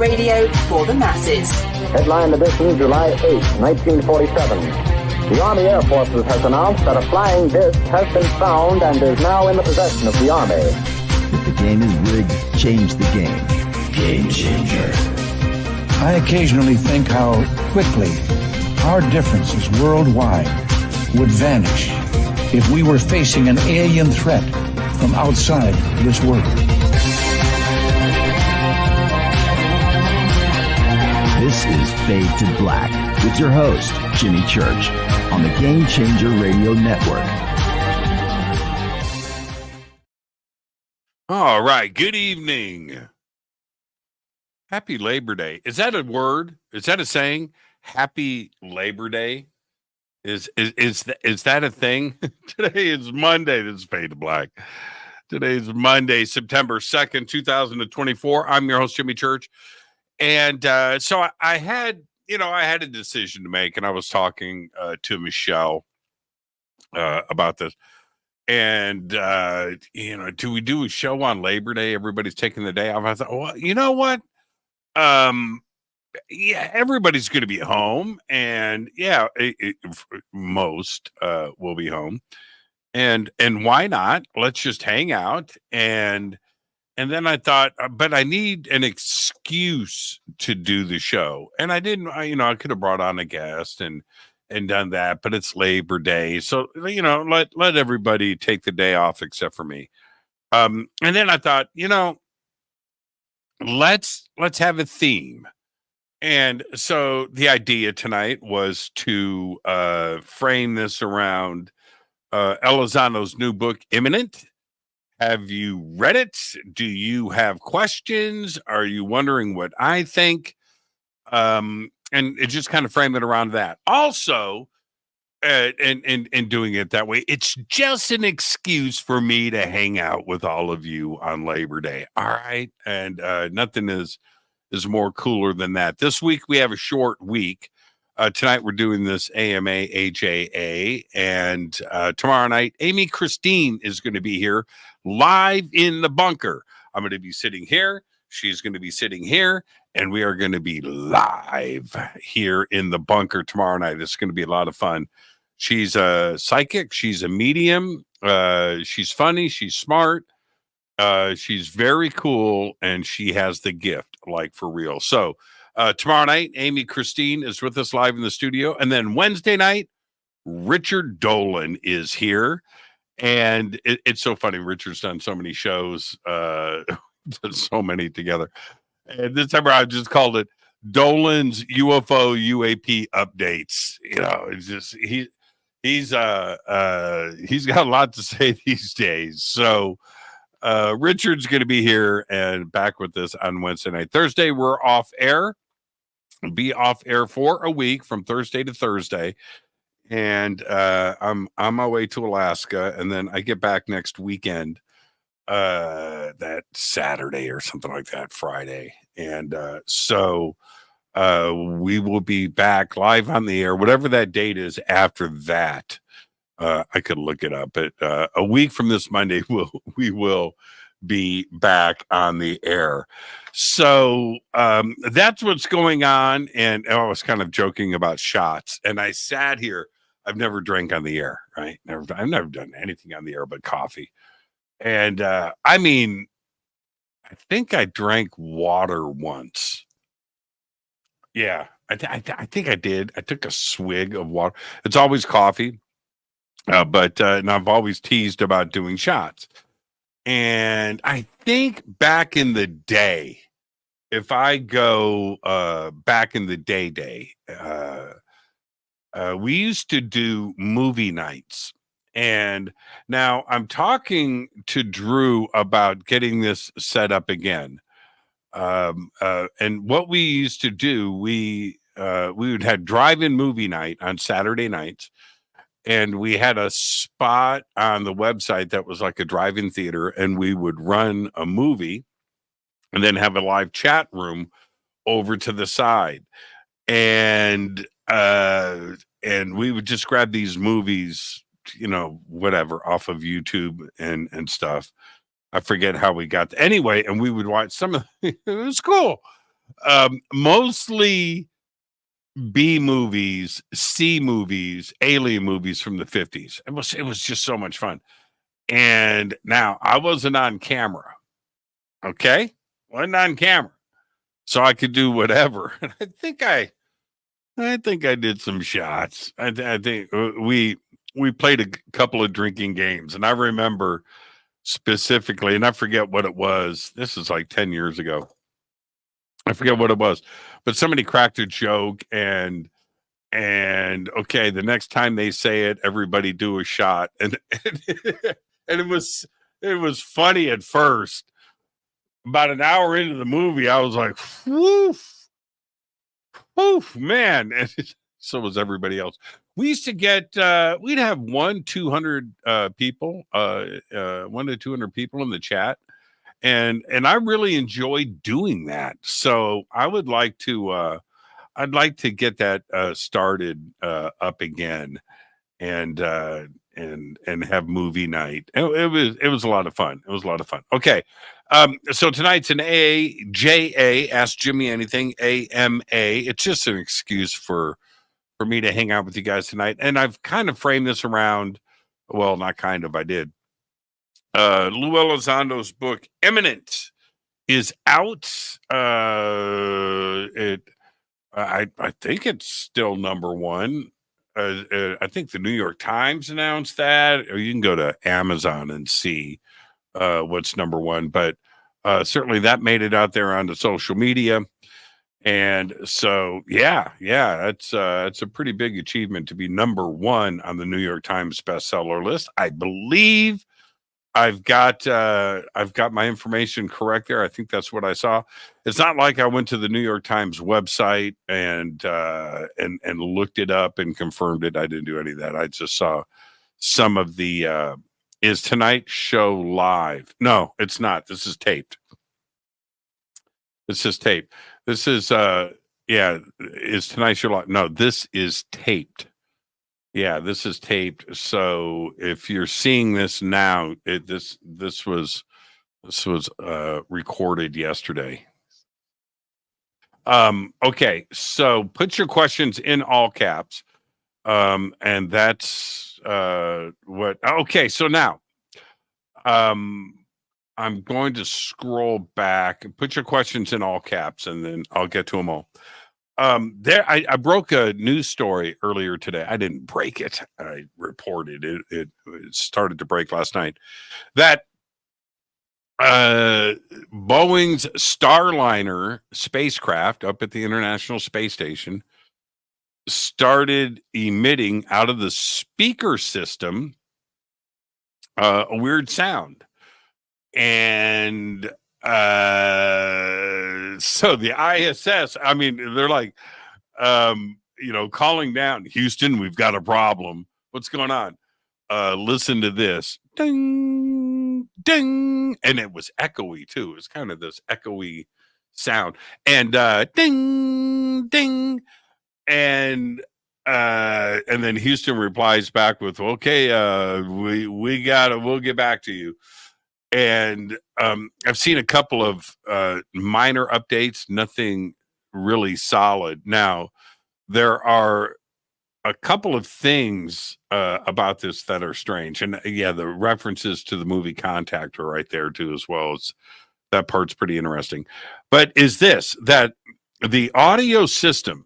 Radio for the masses. Headline edition, July 8, 1947. The Army Air Forces has announced that a flying disc has been found and is now in the possession of the Army. If the game is rigged, change the game. Game changer. I occasionally think how quickly our differences worldwide would vanish if we were facing an alien threat from outside this world. This is Fade to Black with your host, Jimmy Church, on the Game Changer Radio Network. All right, good evening. Happy Labor Day. Is that a word? Is that a saying? Happy Labor Day? Is that a thing? Today is Monday. This is Fade to Black. Today is Monday, September 2nd, 2024. I'm your host, Jimmy Church. And so I had a decision to make, and I was talking to Michelle about this. And, do we do a show on Labor Day? Everybody's taking the day off. I thought, well, you know what? Yeah, everybody's going to be home. And, yeah, most will be home. And why not? Let's just hang out. And then I thought, but I need an excuse to do the show. And I didn't, I could have brought on a guest and done that, but it's Labor Day. So, let everybody take the day off except for me. And then I thought, let's have a theme. And so the idea tonight was to frame this around Elizondo's new book, Imminent. Have you read it? Do you have questions? Are you wondering what I think? And it just kind of frame it around that. Also, and doing it that way, it's just an excuse for me to hang out with all of you on Labor Day. All right. And nothing is more cooler than that. This week, we have a short week. Tonight, we're doing this AMA, AJA. And tomorrow night, Amy Christine is going to be here live in the bunker. I'm going to be sitting here. She's going to be sitting here. And we are going to be live here in the bunker tomorrow night. It's going to be a lot of fun. She's a psychic. She's a medium. She's funny. She's smart. She's very cool. And she has the gift, like for real. So tomorrow night, Amy Christine is with us live in the studio. And then Wednesday night, Richard Dolan is here. And it's so funny. Richard's done so many shows, so many together. And this time I just called it Dolan's UFO UAP updates. It's just he's got a lot to say these days. So Richard's going to be here and back with us on Wednesday night. Thursday we're off air. Be off air for a week from Thursday to Thursday. And I'm on my way to Alaska, and then I get back next weekend. That Saturday or something like that, Friday. And so we will be back live on the air, whatever that date is after that. I could look it up, but a week from this Monday, we will be back on the air. So that's what's going on. And I was kind of joking about shots, and I sat here. I've never drank on the air, right? I've never done anything on the air but coffee. And I think I drank water once. Yeah, I think I did. I took a swig of water. It's always coffee, but and I've always teased about doing shots. And I think back in the day, if I go back in the day, we used to do movie nights. And now I'm talking to Drew about getting this set up again. And what we used to do, we would have drive-in movie night on Saturday nights. And we had a spot on the website that was like a drive-in theater, and we would run a movie and then have a live chat room over to the side. And we would just grab these movies, whatever, off of YouTube and stuff. I forget how we got anyway, and we would watch some of it was cool. Mostly B movies, C movies, alien movies from the 50s. It was just so much fun. And now I wasn't on camera. Okay? Wasn't on camera. So I could do whatever. And I think I did some shots. I think we played a couple of drinking games, and I remember specifically, and I forget what it was. This is like 10 years ago. I forget what it was, but somebody cracked a joke, and okay, the next time they say it, everybody do a shot, and and it was funny at first. About an hour into the movie, I was like, woof, woof, man. And so was everybody else. We used to get, we'd have 200 people, 200 people in the chat. And I really enjoyed doing that. So I would like to, I'd like to get that started up again, and have movie night. It was a lot of fun. It was a lot of fun. Okay. So tonight's an AJA, Ask Jimmy Anything, AMA. It's just an excuse for me to hang out with you guys tonight. And I've kind of framed this around, well, not kind of, I did. Lou Elizondo's book, Imminent, is out. I think it's still number one. I think the New York Times announced that, or you can go to Amazon and see what's number one. But certainly that made it out there onto social media. And so, yeah, it's a pretty big achievement to be number one on the New York Times bestseller list. I believe I've got my information correct there. I think that's what I saw. It's not like I went to the New York Times website and looked it up and confirmed it. I didn't do any of that. I just saw some of the is tonight's show live? No, it's not. This is taped. This is taped. This is is tonight's show live? No, this is taped. Yeah, this is taped. So if you're seeing this now, this was recorded yesterday. Okay, so put your questions in all caps. And that's what. Okay, so now, I'm going to scroll back and put your questions in all caps, and then I'll get to them all. I broke a news story earlier today. I didn't break it. I reported it. It started to break last night. That Boeing's Starliner spacecraft up at the International Space Station started emitting out of the speaker system a weird sound. And so the ISS, I mean, they're like, calling down, Houston, we've got a problem. What's going on? Listen to this. Ding, ding. And it was echoey too. It was kind of this echoey sound. And ding, ding. And then Houston replies back with, okay, we'll get back to you. And I've seen a couple of minor updates, nothing really solid. Now, there are a couple of things about this that are strange. And the references to the movie Contact are right there too, as well. That part's pretty interesting. But is this, that the audio system,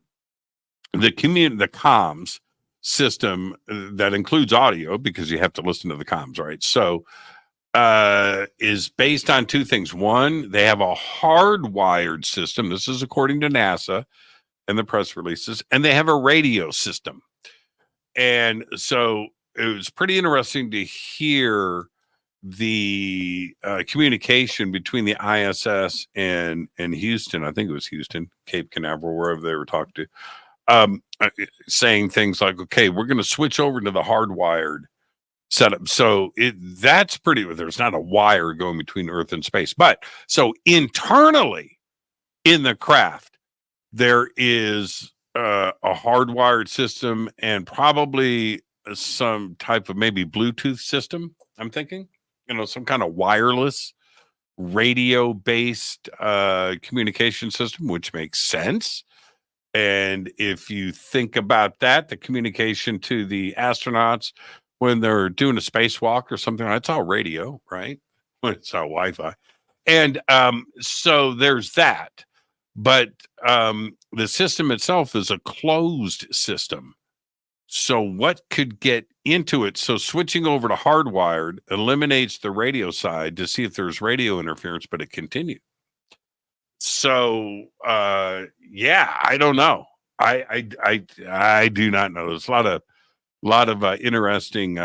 the comms system that includes audio, because you have to listen to the comms, right? So, is based on two things. One, they have a hardwired system. This is according to NASA and the press releases, and they have a radio system. And so it was pretty interesting to hear the communication between the ISS and Houston. I think it was Houston, Cape Canaveral, wherever they were talking to, saying things like, okay, we're going to switch over to the hardwired setup. So that's pretty, there's not a wire going between Earth and space. But so internally in the craft, there is a hardwired system and probably some type of maybe Bluetooth system, I'm thinking, some kind of wireless radio-based communication system, which makes sense. And if you think about that, the communication to the astronauts when they're doing a spacewalk or something, that's all radio, right? It's all Wi-Fi. And so there's that. But the system itself is a closed system. So what could get into it? So switching over to hardwired eliminates the radio side to see if there's radio interference, but it continued. So yeah, I don't know. I do not know. There's a lot of interesting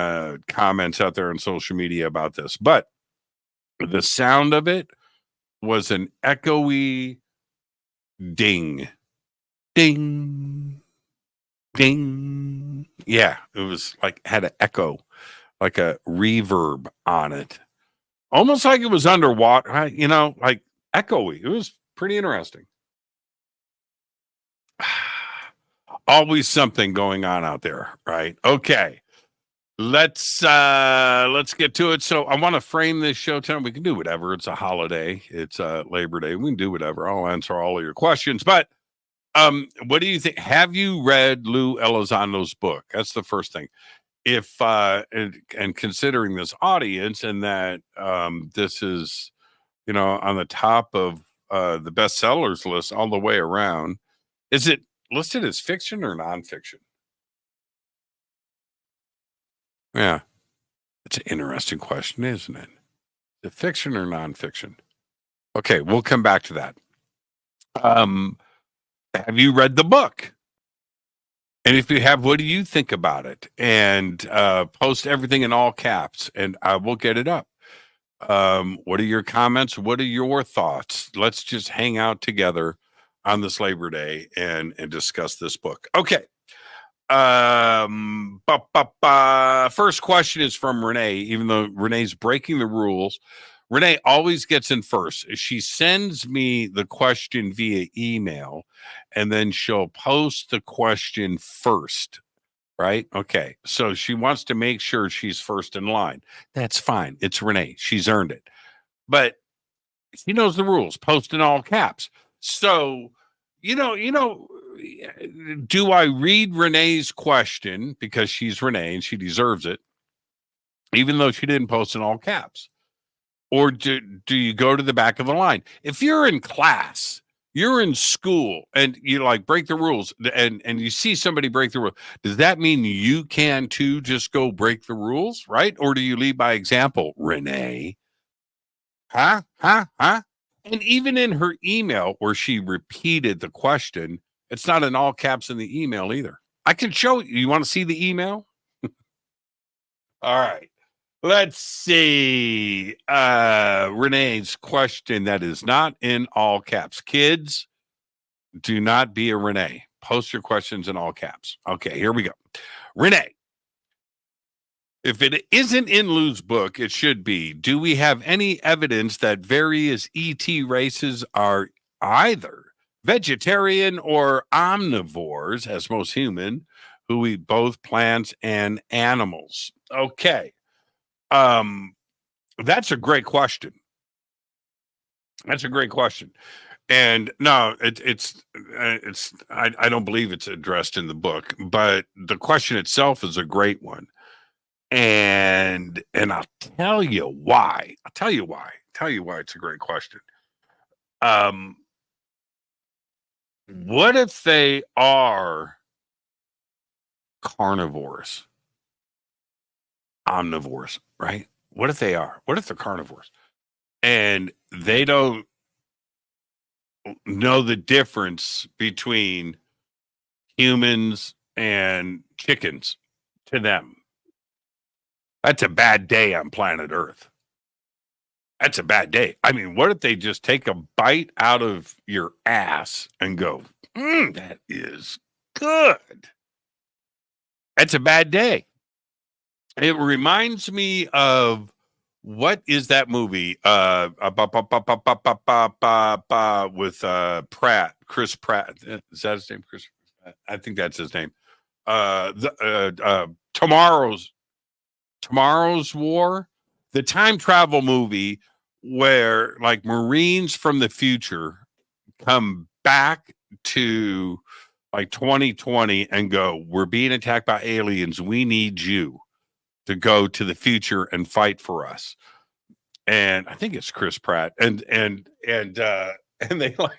comments out there on social media about this, but the sound of it was an echoey ding, ding, ding. Yeah, it was like had an echo, like a reverb on it, almost like it was underwater. You know, like echoey. It was pretty interesting. Always something going on out there, right? Okay. Let's get to it. So I want to frame this show tonight. We can do whatever. It's a holiday. It's Labor Day. We can do whatever. I'll answer all of your questions. But what do you think? Have you read Lou Elizondo's book? That's the first thing. If and considering this audience and that this is, you know, on the top of the bestsellers list all the way around, is it listed as fiction or nonfiction? Yeah, it's an interesting question, isn't it? Is it fiction or nonfiction? Okay, we'll come back to that. Have you read the book? And if you have, what do you think about it? And post everything in all caps, and I will get it up. What are your comments? What are your thoughts? Let's just hang out together on this Labor Day and discuss this book. Okay. First question is from Renee. Even though Renee's breaking the rules, Renee always gets in first. She sends me the question via email, and then she'll post the question first, right? Okay, so she wants to make sure she's first in line. That's fine. It's Renee. She's earned it. But she knows the rules. Post in all caps. So, you know, do I read Renee's question because she's Renee and she deserves it, even though she didn't post in all caps? Or do you go to the back of the line? If you're in class, you're in school, and you like break the rules, and you see somebody break the rule, does that mean you can too just go break the rules, right? Or do you lead by example, Renee? Huh? And even in her email where she repeated the question, it's not in all caps in the email either. I can show you. You want to see the email? All right. Let's see. Renee's question that is not in all caps. Kids, do not be a Renee. Post your questions in all caps. Okay, here we go. Renee, if it isn't in Lou's book, it should be. Do we have any evidence that various ET races are either vegetarian or omnivores, as most human, who eat both plants and animals? Okay. That's a great question. That's a great question. And no, it's I don't believe it's addressed in the book, but the question itself is a great one. And I'll tell you why. I'll tell you why it's a great question. What if they are carnivores? Omnivores, right? What if they are? What if they're carnivores? And they don't know the difference between humans and chickens to them. That's a bad day on planet Earth. That's a bad day. I mean, what if they just take a bite out of your ass and go, that is good. That's a bad day. It reminds me of, what is that movie with Pratt, Chris Pratt? Is that his name? Chris? I think that's his name. Tomorrow's War, the time travel movie where like Marines from the future come back to like 2020 and go, we're being attacked by aliens. We need you to go to the future and fight for us. And I think it's Chris Pratt. And they like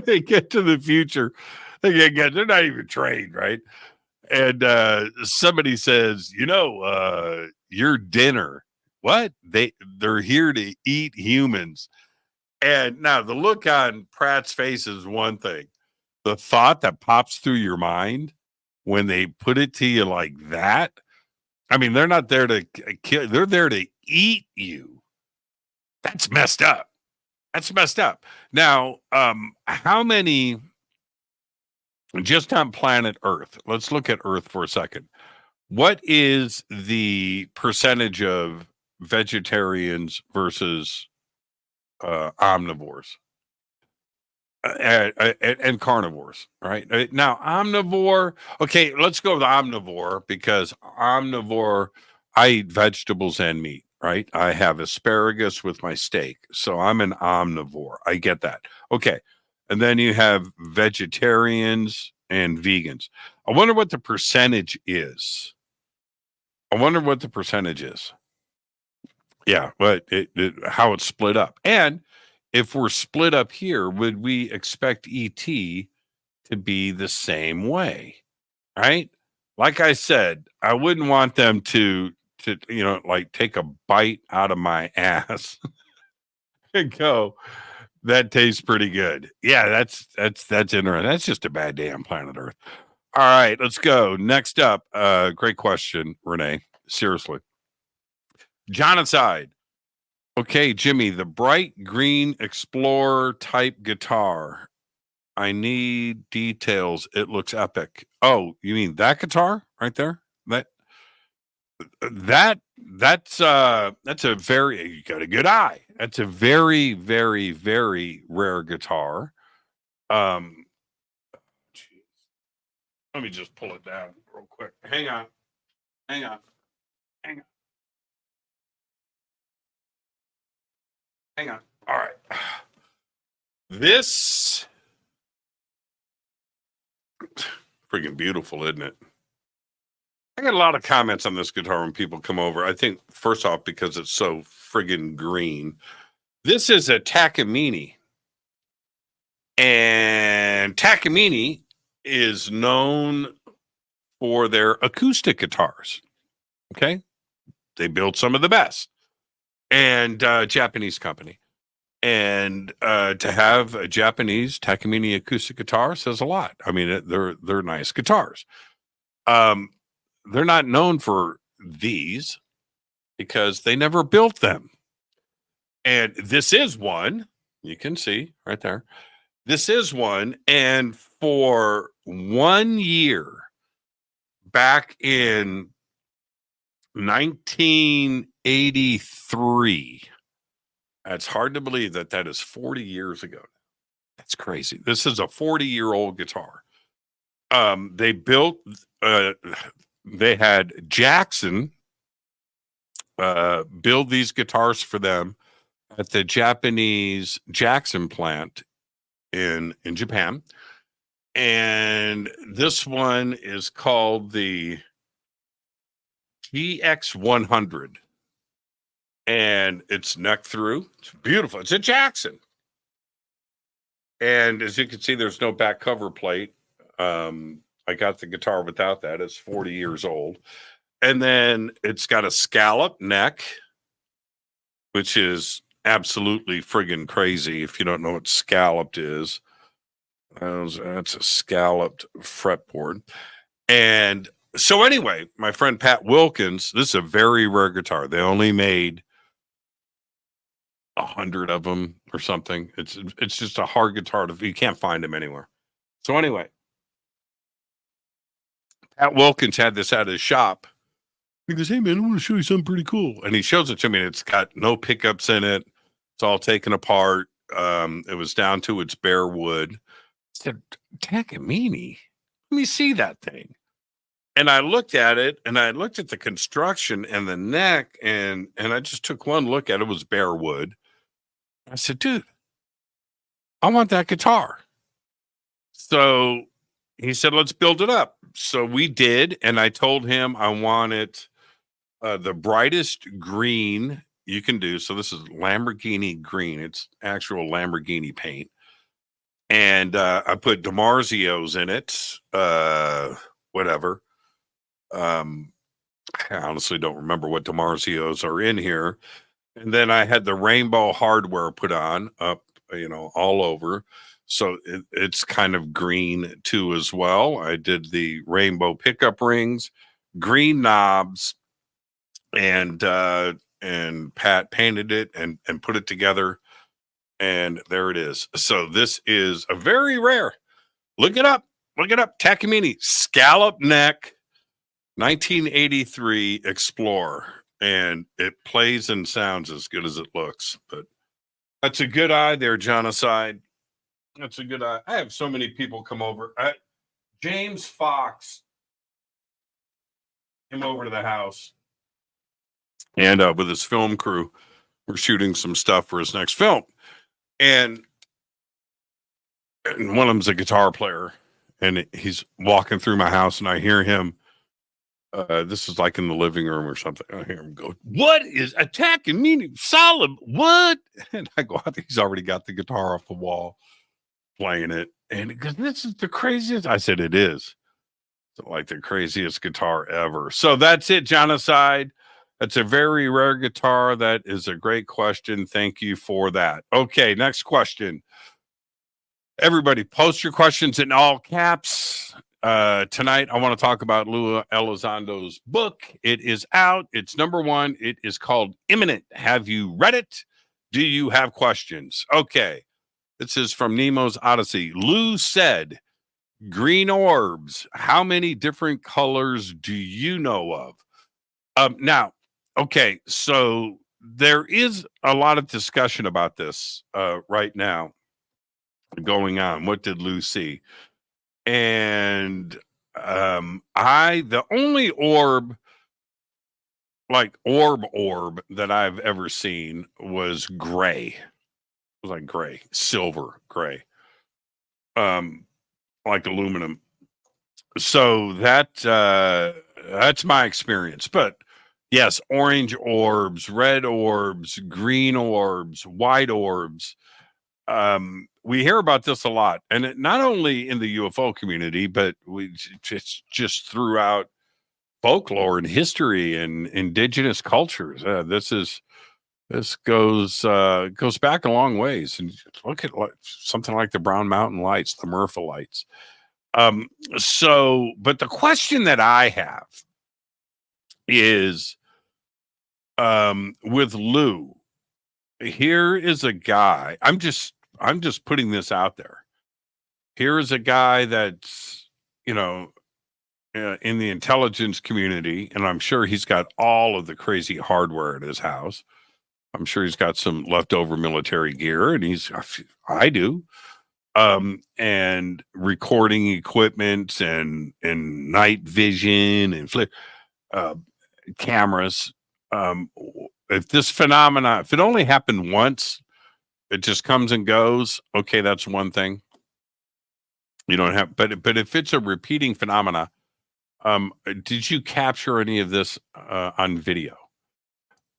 they get to the future. They're not even trained, right? And somebody says, your dinner. What? They're here to eat humans. And now the look on Pratt's face is one thing. The thought that pops through your mind when they put it to you like that. I mean, they're not there to kill, they're there to eat you. That's messed up. That's messed up. Now, how many, just on planet Earth, let's look at Earth for a second. What is the percentage of vegetarians versus omnivores and carnivores, right? Now, omnivore, okay, let's go with omnivore because omnivore, I eat vegetables and meat, right? I have asparagus with my steak. So I'm an omnivore. I get that. Okay. And then you have vegetarians and vegans. I wonder what the percentage is. Yeah, but how it's split up. And if we're split up here, would we expect ET to be the same way? Right? Like I said, I wouldn't want them to like take a bite out of my ass and go, that tastes pretty good. Yeah, that's interesting. That's just a bad day on planet Earth. All right, let's go. Next up, great question, Renee. Seriously. John aside. Okay, Jimmy, the bright green Explorer type guitar. I need details. It looks epic. Oh, you mean that guitar right there? That's a very, you got a good eye. That's a very, very, very rare guitar. Geez. Let me just pull it down real quick. Hang on. All right. This freaking beautiful, isn't it? I got a lot of comments on this guitar when people come over. I think first off, because it's so friggin' green. This is a Takamine. And Takamine is known for their acoustic guitars. Okay. They build some of the best. And Japanese company. And to have a Japanese Takamine acoustic guitar says a lot. I mean, they're nice guitars. They're not known for these because they never built them. And this is one. You can see right there. This is one. And for 1 year back in 1983, it's hard to believe that is 40 years ago. That's crazy. This is a 40-year-old guitar. They built, they had Jackson build these guitars for them at the Japanese Jackson plant in Japan. And this one is called the GX100. And it's neck through. It's beautiful. It's a Jackson. And as you can see, there's no back cover plate. I got the guitar without that. It's 40 years old. And then it's got a scallop neck, which is absolutely friggin' crazy if you don't know what scalloped is. That's a scalloped fretboard. And so anyway, my friend Pat Wilkins, this is a very rare guitar. They only made 100 of them or something. It's just a hard guitar you can't find them anywhere. So anyway, Pat Wilkins had this at his shop. He goes, "Hey man, I want to show you something pretty cool." And he shows it to me. And it's got no pickups in it. It's all taken apart. It was down to its bare wood. I said, "Takamine, let me see that thing." And I looked at it, and I looked at the construction and the neck, and I just took one look at it. It was bare wood. I said, dude, I want that guitar. So he said, let's build it up. So we did, and I told him I wanted the brightest green you can do. So this is Lamborghini green. It's actual Lamborghini paint. And I put DiMarzio's in it, whatever. I honestly don't remember what DiMarzio's are in here. And then I had the rainbow hardware put on up, all over. So it's kind of green too as well. I did the rainbow pickup rings, green knobs, and Pat painted it and put it together. And there it is. So this is a very rare. Look it up. Takamine scallop neck 1983 Explorer. And it plays and sounds as good as it looks. But that's a good eye there, Genocide. That's a good eye. I have so many people come over. James Fox came over to the house. And with his film crew, we're shooting some stuff for his next film. And one of them's a guitar player. And he's walking through my house, and I hear him. This is like in the living room or something. I hear him go, what is attacking me? Solid. What? And I go, I think he's already got the guitar off the wall playing it. And he goes, this is the craziest. I said, it is. It's like the craziest guitar ever. So that's it, Genocide. That's a very rare guitar. That is a great question. Thank you for that. Okay, next question. Everybody, post your questions in all caps. Tonight, I want to talk about Lou Elizondo's book. It is out. It's #1. It is called Imminent. Have you read it? Do you have questions? Okay. This is from Nemo's Odyssey. Lou said, green orbs. How many different colors do you know of? Now, okay, so there is a lot of discussion about this right now going on. What did Lou see? And the only orb that I've ever seen was gray. It was like gray, silver gray, like aluminum. So that's my experience. But yes, orange orbs, red orbs, green orbs, white orbs. We hear about this a lot, and not only in the UFO community, but we just throughout folklore and history and indigenous cultures. This goes back a long ways. And look at something like the Brown Mountain Lights, the Murpha Lights. But the question that I have is, with Lou, here is a guy. I'm just putting this out there. Here is a guy that's, in the intelligence community, and I'm sure he's got all of the crazy hardware at his house. I'm sure he's got some leftover military gear, and I do, and recording equipment and night vision and cameras. If this phenomena, if it only happened once, it just comes and goes. Okay, that's one thing. You don't have, but if it's a repeating phenomena, did you capture any of this on video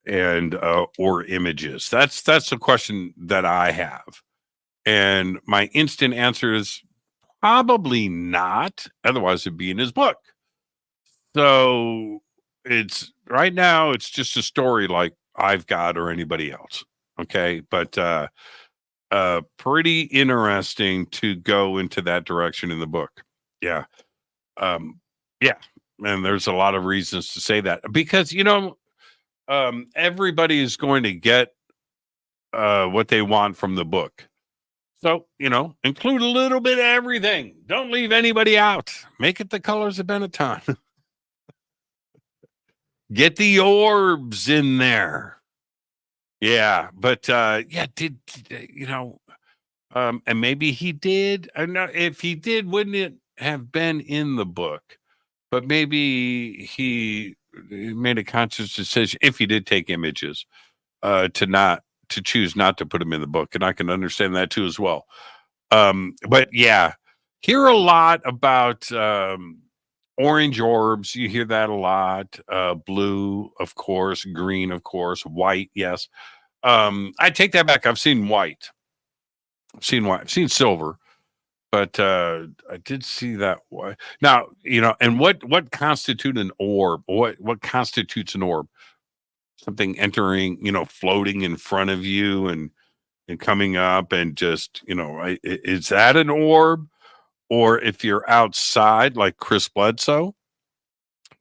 and or images? That's the question that I have, and my instant answer is probably not. Otherwise, it'd be in his book. So it's right now. It's just a story like I've got or anybody else. Okay, but pretty interesting to go into that direction in the book. Yeah. Yeah. And there's a lot of reasons to say that, because, everybody is going to get what they want from the book. So, include a little bit of everything. Don't leave anybody out. Make it the colors of Benetton. Get the orbs in there. Yeah, but and maybe he did. If he did, wouldn't it have been in the book? but maybe he made a conscious decision, if he did take images, to choose not to put them in the book. And I can understand that too as well. But yeah, hear a lot about orange orbs. You hear that a lot. Blue, of course, green, of course, white, yes. I take that back. I've seen white. I've seen silver, but I did see that white. Now, and what constitutes an orb? What constitutes an orb? Something entering, floating in front of you and coming up and just, right? Is that an orb? Or if you're outside like Chris Bledsoe,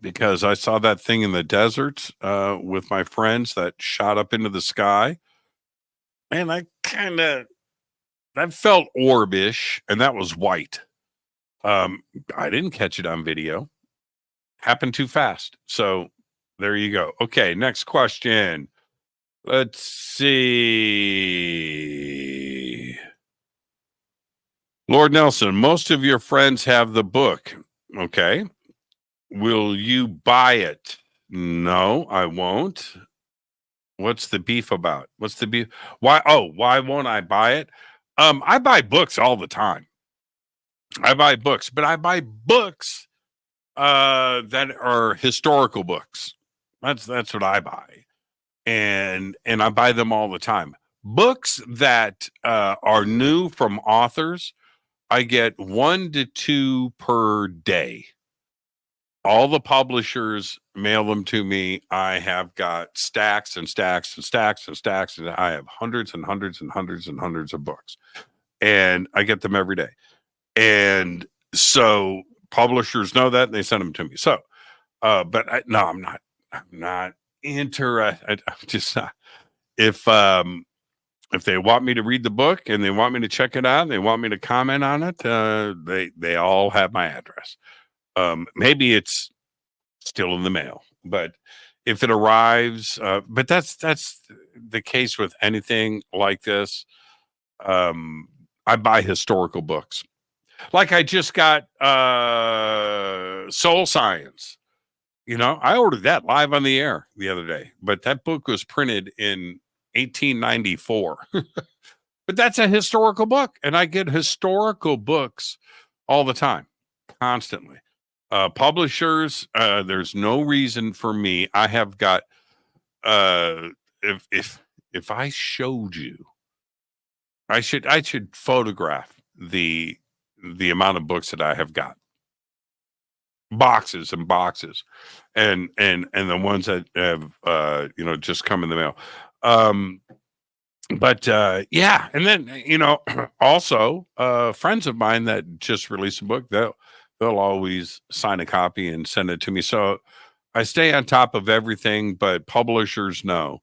because I saw that thing in the desert with my friends that shot up into the sky. And that felt orbish, and that was white. I didn't catch it on video. Happened too fast. So there you go. Okay, next question. Let's see. Lord Nelson, most of your friends have the book. Okay. Will you buy it? No, I won't. What's the beef about? What's the beef? Why won't I buy it? I buy books all the time. I buy books, but I buy books that are historical books. That's what I buy. And I buy them all the time. Books that are new from authors, I get 1 to 2 per day. All the publishers mail them to me. I have got stacks and stacks and stacks and stacks, and I have hundreds and hundreds and hundreds and hundreds of books, and I get them every day. And so publishers know that, and they send them to me. So, but I'm not interested. I'm just not. If they want me to read the book and they want me to check it out, and they want me to comment on it, they all have my address. Maybe it's still in the mail, but if it arrives, but that's the case with anything like this. I buy historical books. Like I just got Soul Science. I ordered that live on the air the other day, but that book was printed in 1894. But that's a historical book, and I get historical books all the time, constantly. Publishers, there's no reason for me. I have got if I showed you, I should photograph the amount of books that I have got. Boxes and boxes, and the ones that have just come in the mail. But yeah, and then also friends of mine that just released a book, they'll always sign a copy and send it to me. So I stay on top of everything, but publishers know.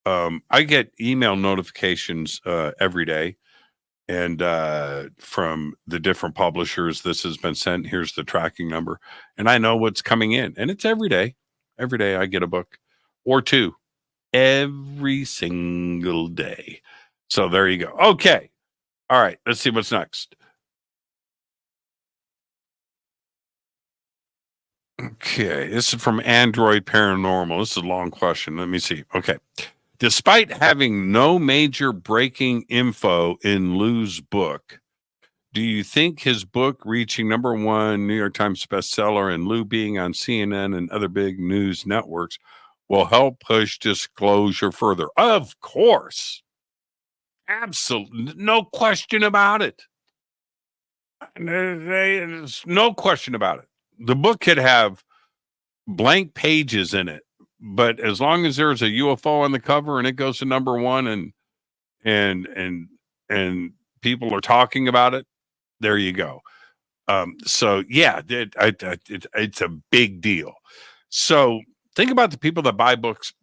I get email notifications every day, and from the different publishers, this has been sent. Here's the tracking number, and I know what's coming in, and it's every day. Every day I get a book or two, every single day. So there you go. Okay. All right. Let's see what's next. Okay. This is from Android Paranormal. This is a long question. Let me see. Okay. Despite having no major breaking info in Lou's book, do you think his book reaching #1 New York Times bestseller and Lou being on CNN and other big news networks will help push disclosure further? Of course. Absolutely. No question about it. There's no question about it. The book could have blank pages in it, but as long as there's a UFO on the cover and it goes to #1 and people are talking about it, there you go. So yeah, it's a big deal. So think about the people that buy books,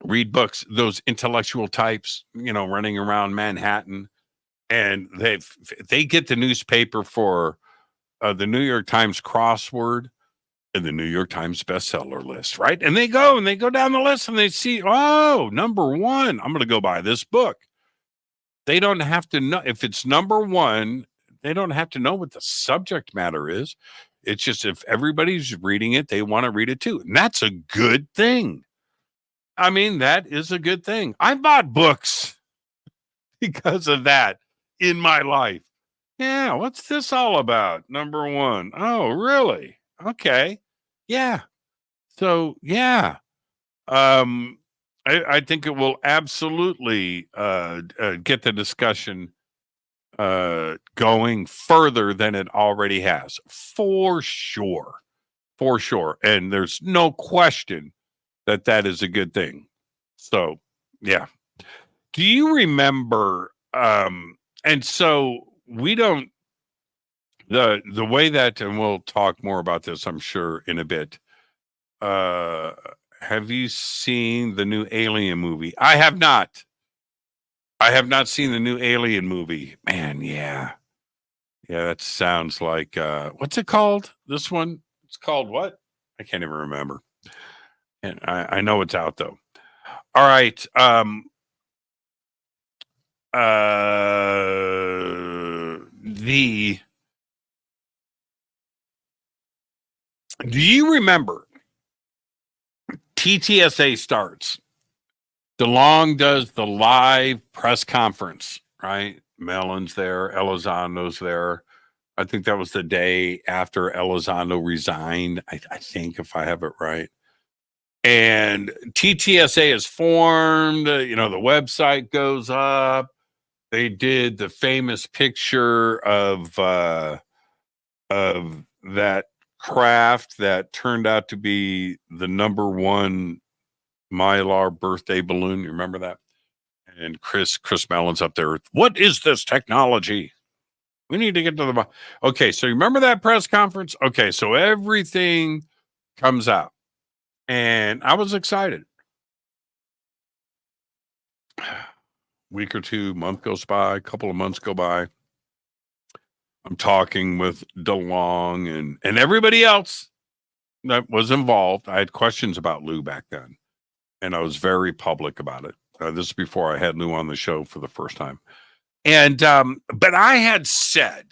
read books, those intellectual types, running around Manhattan, and they get the newspaper for the New York Times crossword and the New York Times bestseller list, right? And they go down the list and they see, oh, #1, I'm going to go buy this book. They don't have to know if it's #1. They don't have to know what the subject matter is. It's just if everybody's reading it, they want to read it too. And that's a good thing. I mean, that is a good thing. I bought books because of that in my life. Yeah, what's this all about? Number one. Oh, really? Okay. Yeah. So, yeah. I think it will absolutely get the discussion going further than it already has, for sure. For sure. And there's no question that is a good thing. So, yeah. Do you remember and so we don't the way that, and we'll talk more about this, I'm sure, in a bit. Have you seen the new Alien movie? I have not. I have not seen the new Alien movie. Man, yeah. Yeah, that sounds like what's it called? This one? It's called what? I can't even remember. And I know it's out though. All right. Do you remember TTSA starts? DeLong does the live press conference, right? Mellon's there, Elizondo's there. I think that was the day after Elizondo resigned, I think, if I have it right. And TTSA is formed, the website goes up. They did the famous picture of that craft that turned out to be the number one Mylar birthday balloon. You remember that? And Chris Mellon's up there. What is this technology? We need to get to the... Okay, so you remember that press conference? Okay, so everything comes out. And I was excited. Week or two, month goes by, a couple of months go by. I'm talking with DeLong and everybody else that was involved. I had questions about Lou back then, and I was very public about it. This is before I had Lou on the show for the first time. And but I had said,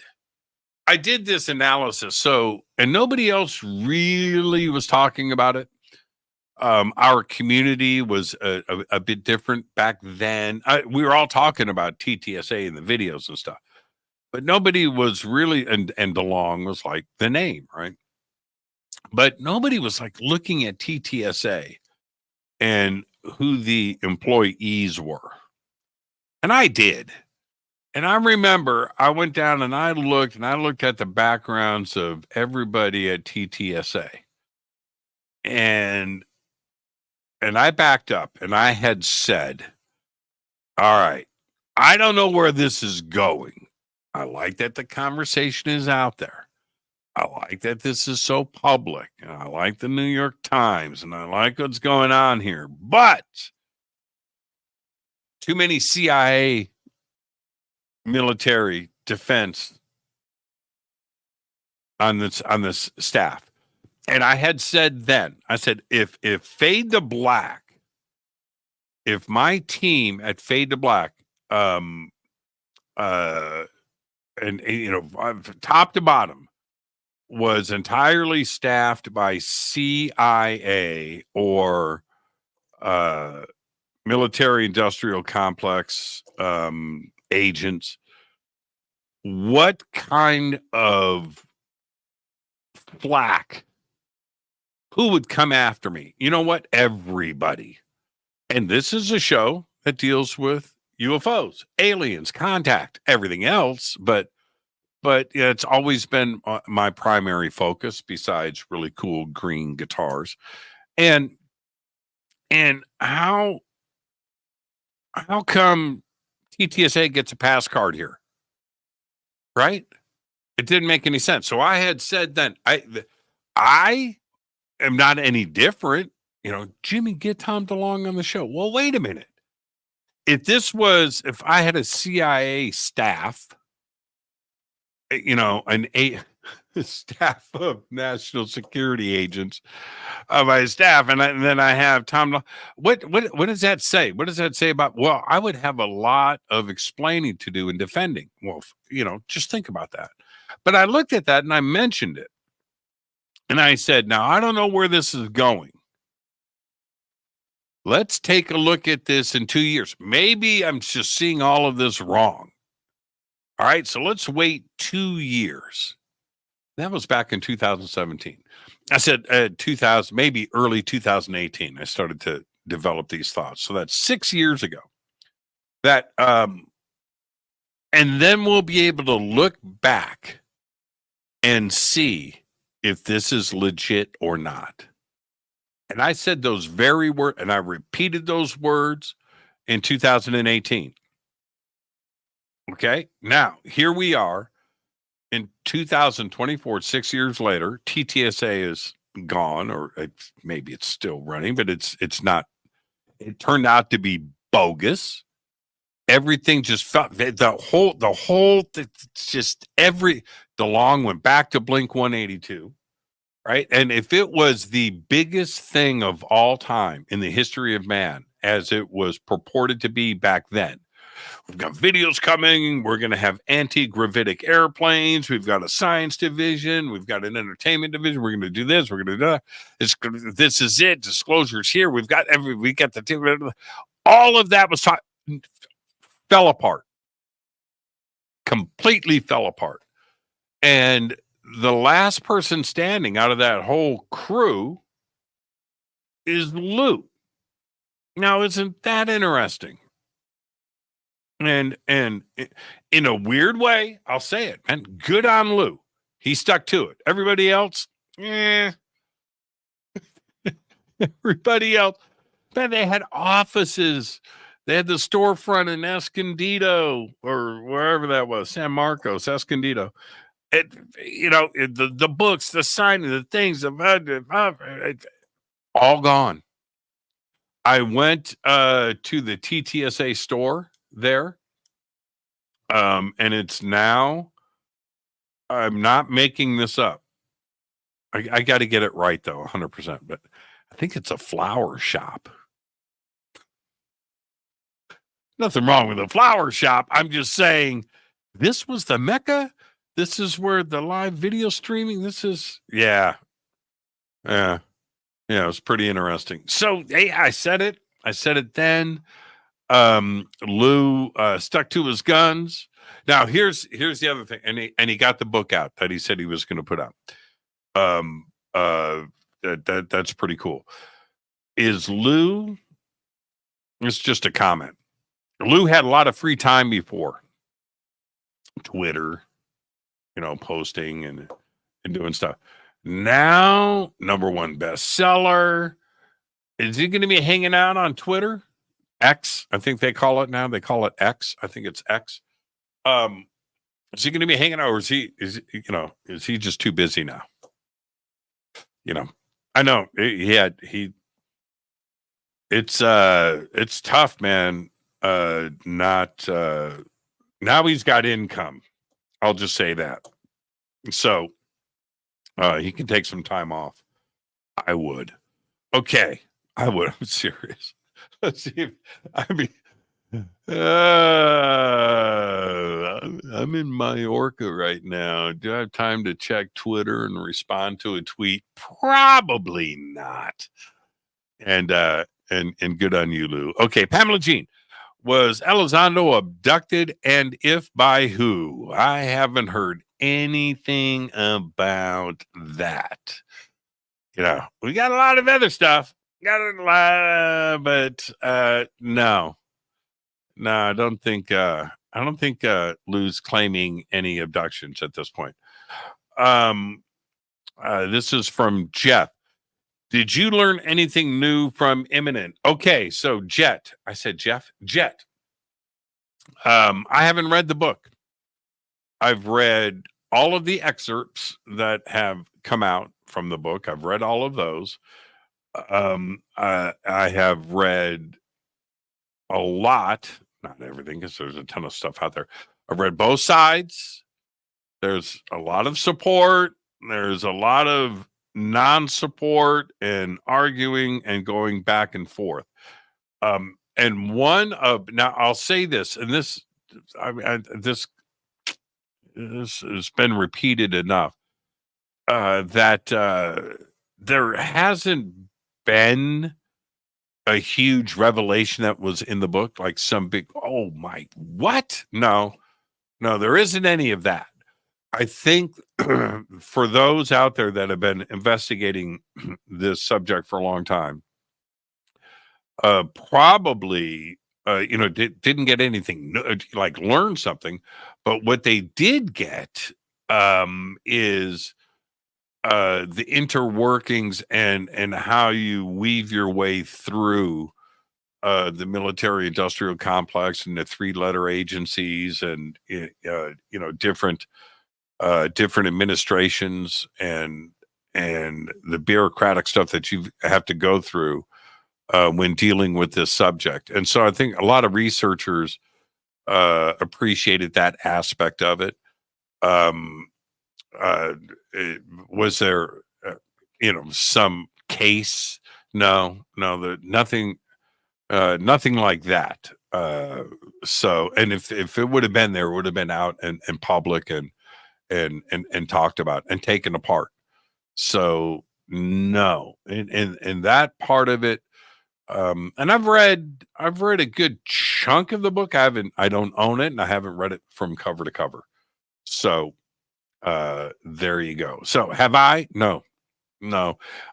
I did this analysis, so, and nobody else really was talking about it. Our community was a bit different back then. We were all talking about TTSA in the videos and stuff, but nobody was really, and DeLong was like the name, right? But nobody was like looking at TTSA and who the employees were. And I did. And I remember I went down and I looked at the backgrounds of everybody at TTSA. And I backed up and I had said, all right, I don't know where this is going. I like that the conversation is out there. I like that this is so public. And I like the New York Times and I like what's going on here. But too many CIA military defense on this staff. And I had said then, I said, if Fade to Black, if my team at Fade to Black, and top to bottom was entirely staffed by CIA or military industrial complex agents, what kind of flack? Who would come after me? You know what? Everybody. And this is a show that deals with UFOs, aliens, contact, everything else. But it's always been my primary focus besides really cool green guitars. And how come TTSA gets a pass card here? Right? It didn't make any sense. So I had said then, I am not any different. Jimmy, get Tom DeLong on the show. Well, wait a minute. If I had a CIA staff, a staff of national security agents of my staff, and then I have Tom. What does that say? What does that say about? Well, I would have a lot of explaining to do in defending. Well, just think about that. But I looked at that and I mentioned it. And I said, now, I don't know where this is going. Let's take a look at this in 2 years. Maybe I'm just seeing all of this wrong. All right, so let's wait 2 years. That was back in 2017. I said 2000, maybe early 2018. I started to develop these thoughts. So that's 6 years ago. That and then we'll be able to look back and see if this is legit or not. And I said those very words, and I repeated those words in 2018. Okay, now here we are in 2024, 6 years later. TTSA is gone, or maybe it's still running, but it's not. It turned out to be bogus. Everything just felt the whole just DeLong went back to Blink 182. Right. And if it was the biggest thing of all time in the history of man, as it was purported to be back then, we've got videos coming. We're going to have anti-gravitic airplanes. We've got a science division. We've got an entertainment division. We're going to do this. We're going to do that. This is it. Disclosures here. We got the all of that was fell apart. Completely fell apart. And the last person standing out of that whole crew is Lou. Now, isn't that interesting? And in a weird way, I'll say it, man, good on Lou. He stuck to it. Everybody else, everybody else, man, they had offices. They had the storefront in Escondido or wherever that was, San Marcos, Escondido. The books, the signing, the things, all gone. I went to the TTSA store there, and it's now, I'm not making this up. I got to get it right, though, 100%, but I think it's a flower shop. Nothing wrong with a flower shop. I'm just saying this was the Mecca. This is where the live video streaming, it was pretty interesting. So, hey, I said it then. Lou stuck to his guns. Now, here's the other thing, and he got the book out that he said he was going to put out. That's pretty cool. Is Lou? It's just a comment. Lou had a lot of free time before Twitter, posting and doing stuff. Now, #1 bestseller. Is he going to be hanging out on Twitter? X, I think they call it now. They call it X. I think it's X. Is he going to be hanging out, or is he just too busy now? I know it's tough, man. Now he's got income. I'll just say that. So he can take some time off. I would. Okay. I would. I'm serious. Let's see. I'm in Mallorca right now. Do I have time to check Twitter and respond to a tweet? Probably not. And good on you, Lou. Okay, Pamela Jean. Was Elizondo abducted, and if by who? I haven't heard anything about that. We got a lot of other stuff. Got a lot, but no, I don't think Lou's claiming any abductions at this point. This is from Jeff. Did you learn anything new from Imminent? Okay, so Jet. I said Jeff. Jet. I haven't read the book. I've read all of the excerpts that have come out from the book. I've read all of those. I have read a lot, not everything, because there's a ton of stuff out there. I've read both sides. There's a lot of support. There's a lot of non-support and arguing and going back and forth. And now I'll say this, and this has been repeated enough. that there hasn't been a huge revelation that was in the book, like some big, oh my, what? No, there isn't any of that. I think for those out there that have been investigating this subject for a long time, probably, didn't get anything, like learn something, but what they did get is the interworkings and how you weave your way through the military industrial complex and the three-letter agencies and different administrations and the bureaucratic stuff that you have to go through when dealing with this subject. And so I think a lot of researchers appreciated that aspect of it. Was there, some case? No, nothing like that. So, and if it would have been there, it would have been out and public and talked about and taken apart. So no, and that part of it. And I've read a good chunk of the book. I don't own it, and I haven't read it from cover to cover. So there you go. So have I? No.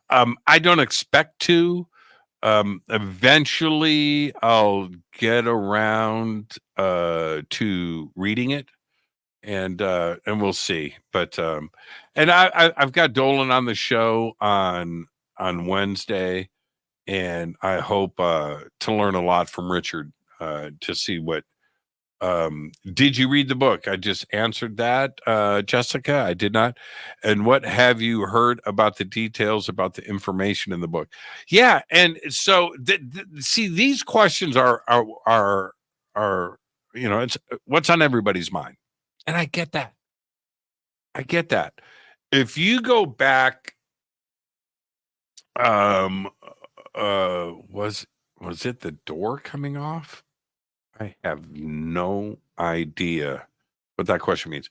I don't expect to. Eventually I'll get around to reading it, and we'll see. But and I've got Dolan on the show on Wednesday, and I hope to learn a lot from Richard to see what. Did you read the book? I just answered that, Jessica. I did not. And what have you heard about the details about the information in the book? Yeah, and so see, these questions are it's what's on everybody's mind, and I get that. If you go back, was it the door coming off? I have no idea what that question means.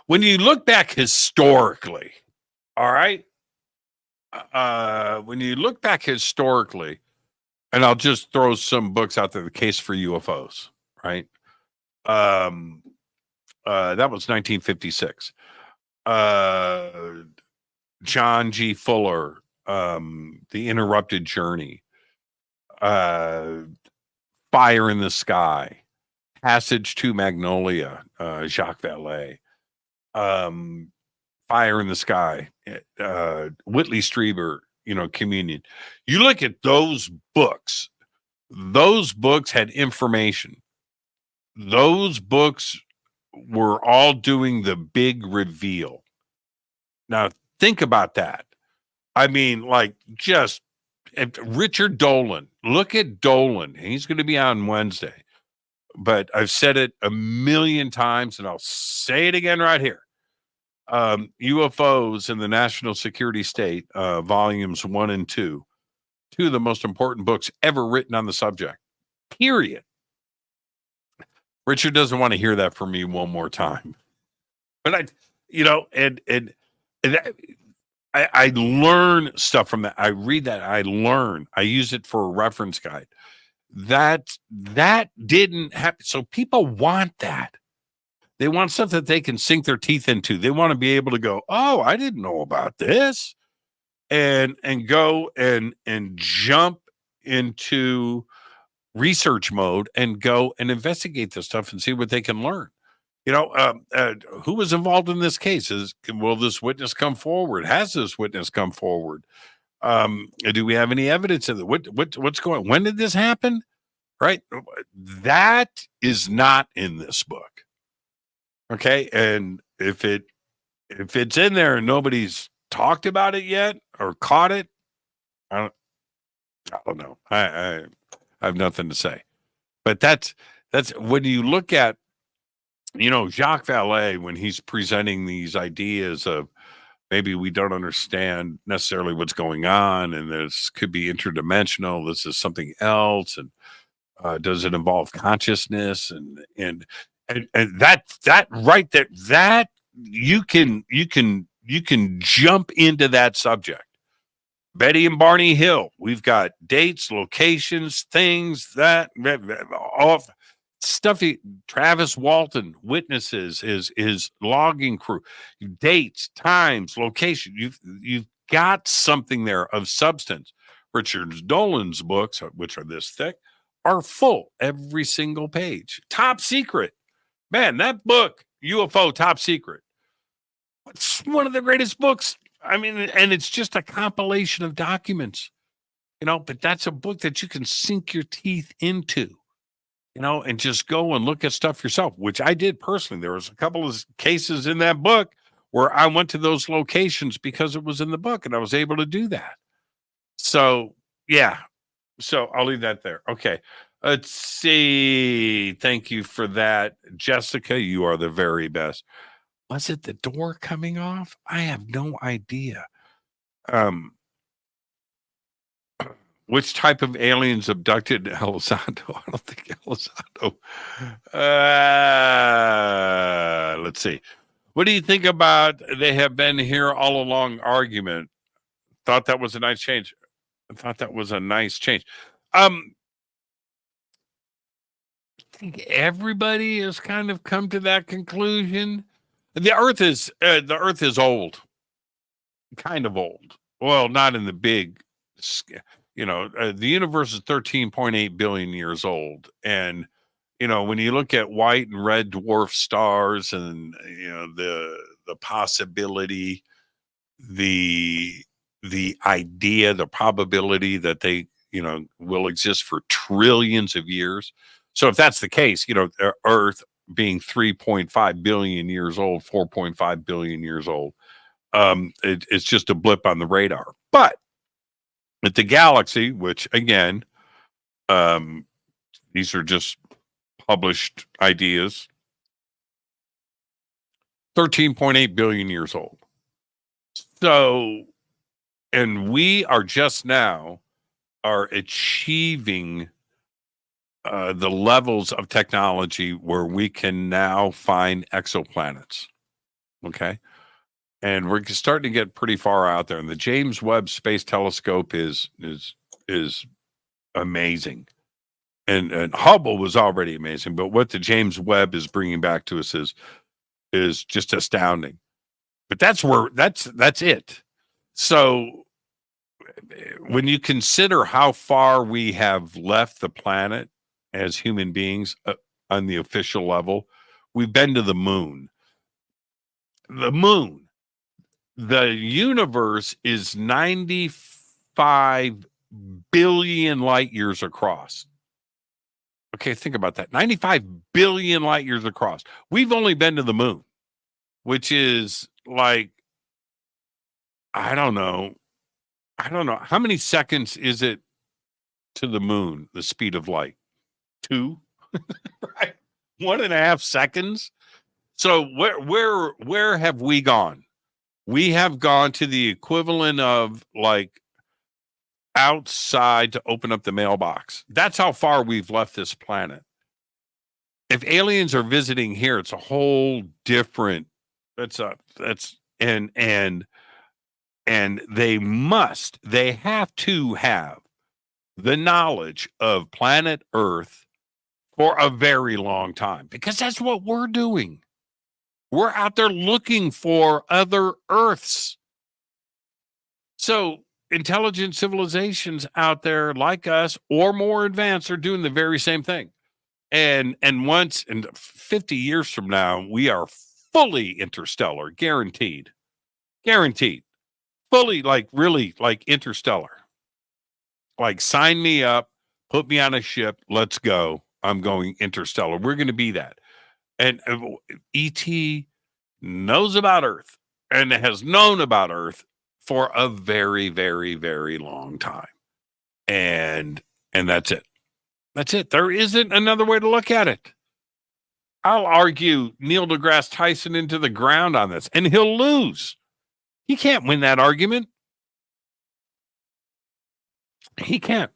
When you look back historically, all right? When you look back historically, and I'll just throw some books out there, The Case for UFOs, right? That was 1956. John G. Fuller, The Interrupted Journey, Fire in the Sky, Passage to Magnolia, Jacques Vallée, Fire in the Sky, Whitley Strieber, Communion. You look at those books had information. Those books were all doing the big reveal. Now, think about that. I mean, like, just Richard Dolan. Look at Dolan. He's going to be on Wednesday. But I've said it a million times, and I'll say it again right here. UFOs in the National Security State, volumes 1 and 2. Two of the most important books ever written on the subject. Period. Richard doesn't want to hear that from me one more time. But I learn stuff from that. I read that. I learn. I use it for a reference guide. That didn't happen. So people want that. They want stuff that they can sink their teeth into. They want to be able to go, oh, I didn't know about this. And go and jump into research mode and go and investigate this stuff and see what they can learn. Who was involved in this case? Will this witness come forward? Has this witness come forward? Do we have any evidence of it? What's going on? When did this happen? Right? That is not in this book. Okay. And if it's in there and nobody's talked about it yet or caught it, I don't know. I have nothing to say. But that's when you look at, Jacques Vallée, when he's presenting these ideas of maybe we don't understand necessarily what's going on, and this could be interdimensional, this is something else, and does it involve consciousness, and that right there, that you can jump into that subject. Betty and Barney Hill. We've got dates, locations, things that all stuff. Travis Walton, witnesses, his logging crew, dates, times, location. You've got something there of substance. Richard Dolan's books, which are this thick, are full every single page. Top Secret, man, that book UFO Top Secret. It's one of the greatest books. I mean, and it's just a compilation of documents, but that's a book that you can sink your teeth into, and just go and look at stuff yourself, which I did personally. There was a couple of cases in that book where I went to those locations because it was in the book and I was able to do that. So, yeah. So I'll leave that there. Okay. Let's see. Thank you for that. Jessica, you are the very best. Was it the door coming off? I have no idea. Which type of aliens abducted Elizondo? I don't think Elizondo. Let's see. What do you think about they have been here all along argument? Thought that was a nice change. I thought that was a nice change. I think everybody has kind of come to that conclusion. The Earth is old, kind of old. Well, not in the big, the universe is 13.8 billion years old, and when you look at white and red dwarf stars, and the possibility, the idea, the probability that they will exist for trillions of years. So if that's the case, Earth being 3.5 billion years old, 4.5 billion years old, it's just a blip on the radar. But at the galaxy, which again, these are just published ideas, 13.8 billion years old. So, and we are just now achieving the levels of technology where we can now find exoplanets. Okay. And we're starting to get pretty far out there. And the James Webb Space Telescope is amazing. And Hubble was already amazing, but what the James Webb is bringing back to us is just astounding. But that's it. So when you consider how far we have left the planet as human beings on the official level, we've been to the moon. The moon. The universe is 95 billion light years across. Okay, think about that. 95 billion light years across. We've only been to the moon, which is like, I don't know. How many seconds is it to the moon, the speed of light? 2, right? 1.5 seconds. So where have we gone? We have gone to the equivalent of like outside to open up the mailbox. That's how far we've left this planet. If aliens are visiting here, it's a whole different. And they have to have the knowledge of planet Earth for a very long time, because that's what we're doing. We're out there looking for other Earths. So intelligent civilizations out there like us or more advanced are doing the very same thing. And 50 years from now, we are fully interstellar, guaranteed. Fully, like really like interstellar. Like sign me up, put me on a ship, let's go. I'm going interstellar. We're going to be that. And ET knows about Earth and has known about Earth for a very, very, very long time. And that's it. That's it. There isn't another way to look at it. I'll argue Neil deGrasse Tyson into the ground on this, and he'll lose. He can't win that argument. He can't.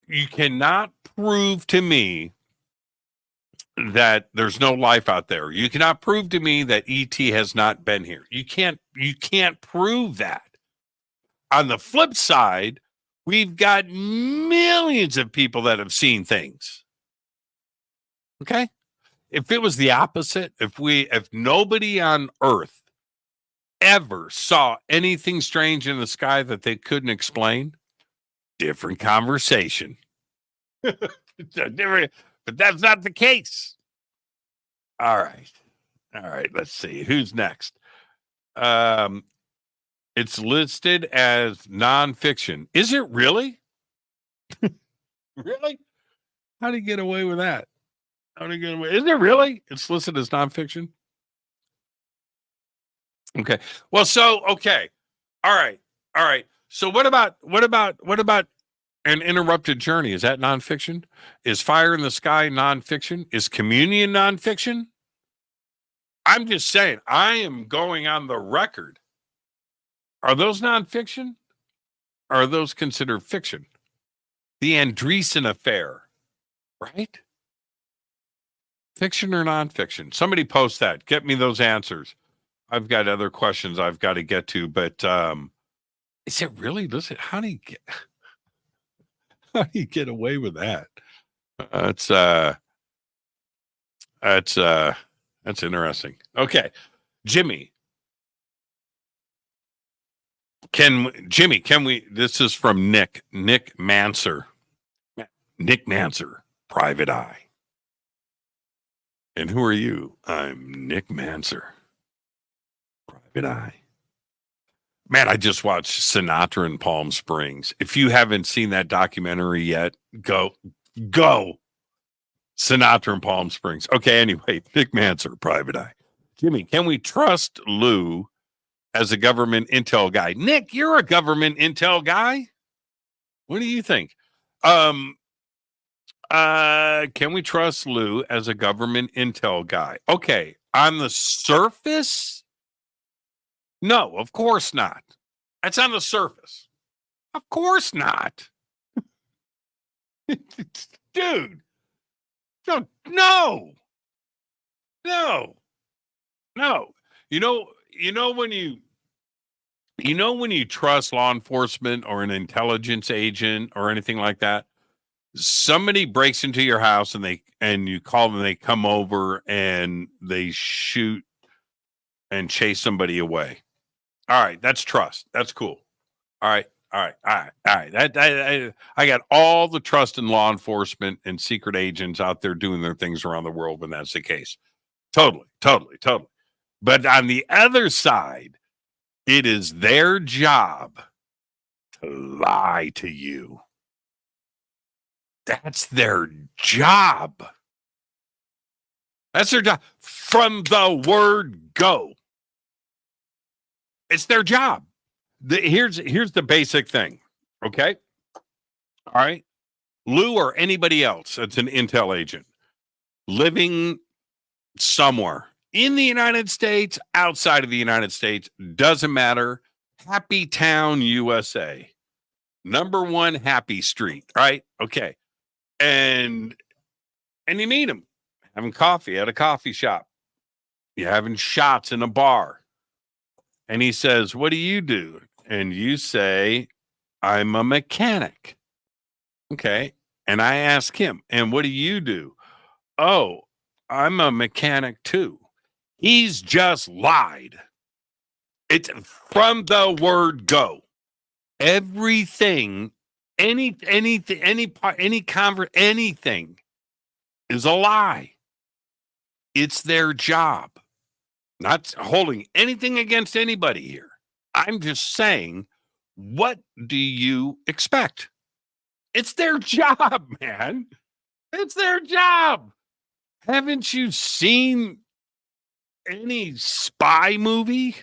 You cannot prove to me that there's no life out there. You cannot prove to me that ET has not been here. You can't prove that. On the flip side, we've got millions of people that have seen things. Okay? If it was the opposite, if nobody on Earth ever saw anything strange in the sky that they couldn't explain, different conversation. Different, but that's not the case. All right. Let's see who's next. It's listed as nonfiction. Is it really? Really? How do you get away with that? How do you get away? Is it really? It's listed as nonfiction. Okay. Well, okay. All right. So what about An Interrupted Journey? Is that nonfiction? Is Fire in the Sky nonfiction? Is Communion nonfiction? I'm just saying, I am going on the record. Are those nonfiction? Or are those considered fiction? The Andreessen Affair, right? Fiction or nonfiction? Somebody post that. Get me those answers. I've got other questions I've got to get to, but is it really? Listen, how do you get away with that? That's interesting. Okay, Jimmy. Can we? This is from Nick Manser. Nick Manser, Private Eye. And who are you? I'm Nick Manser, Private Eye. Man, I just watched Sinatra in Palm Springs. If you haven't seen that documentary yet, go. Sinatra in Palm Springs. Okay, anyway, Nick Manser, Private Eye. Jimmy, can we trust Lou as a government intel guy? Nick, you're a government intel guy. What do you think? Can we trust Lou as a government intel guy? Okay, on the surface, no, of course not. That's on the surface. Of course not. Dude. No. You know when you trust law enforcement or an intelligence agent or anything like that, somebody breaks into your house and you call them, they come over and they shoot and chase somebody away. All right, that's trust. That's cool. All right. I got all the trust in law enforcement and secret agents out there doing their things around the world when that's the case. Totally. But on the other side, it is their job to lie to you. That's their job. That's their job. From the word go. It's their job. Here's the basic thing. Okay. All right. Lou or anybody else that's an intel agent living somewhere in the United States, outside of the United States, doesn't matter. Happy Town, USA. Number 1 Happy Street. Right. Okay. And you meet him having coffee at a coffee shop. You're having shots in a bar. And he says, "What do you do?" And you say, "I'm a mechanic." Okay. And I ask him, "And what do you do?" "Oh, I'm a mechanic too." He's just lied. It's from the word go. Everything, anything is a lie. It's their job. Not holding anything against anybody here. I'm just saying, what do you expect? It's their job, man. It's their job. Haven't you seen any spy movie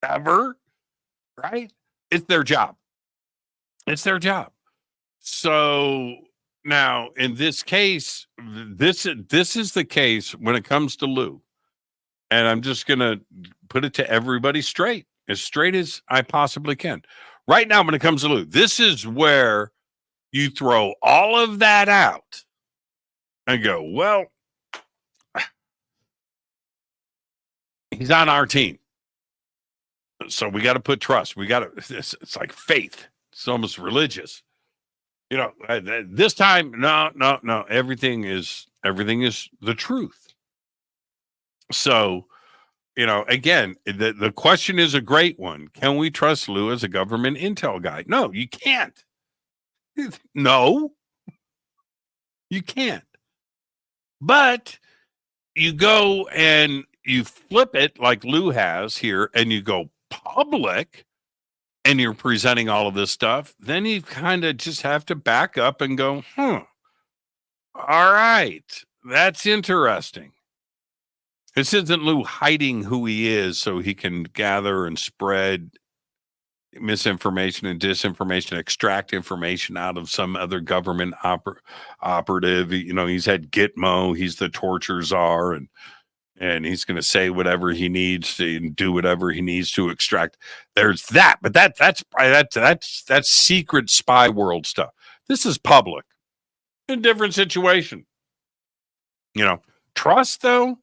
ever? Right? It's their job. It's their job. So now, in this case, this is the case when it comes to Lou. And I'm just going to put it to everybody straight as I possibly can. Right now, when it comes to Lou, this is where you throw all of that out and go, well, He's on our team. So we got to put trust. It's like faith. It's almost religious. This time, no. Everything is the truth. So, again, the question is a great one. Can we trust Lou as a government intel guy? No, you can't. No, you can't. But you go and you flip it like Lou has here, and you go public, and you're presenting all of this stuff, then you kind of just have to back up and go, all right, that's interesting. This isn't Lou hiding who he is so he can gather and spread misinformation and disinformation, extract information out of some other government operative. He's had Gitmo, he's the torture czar, and he's going to say whatever he needs to and do whatever he needs to extract. There's that, but that's secret spy world stuff. This is public, a different situation. Trust though.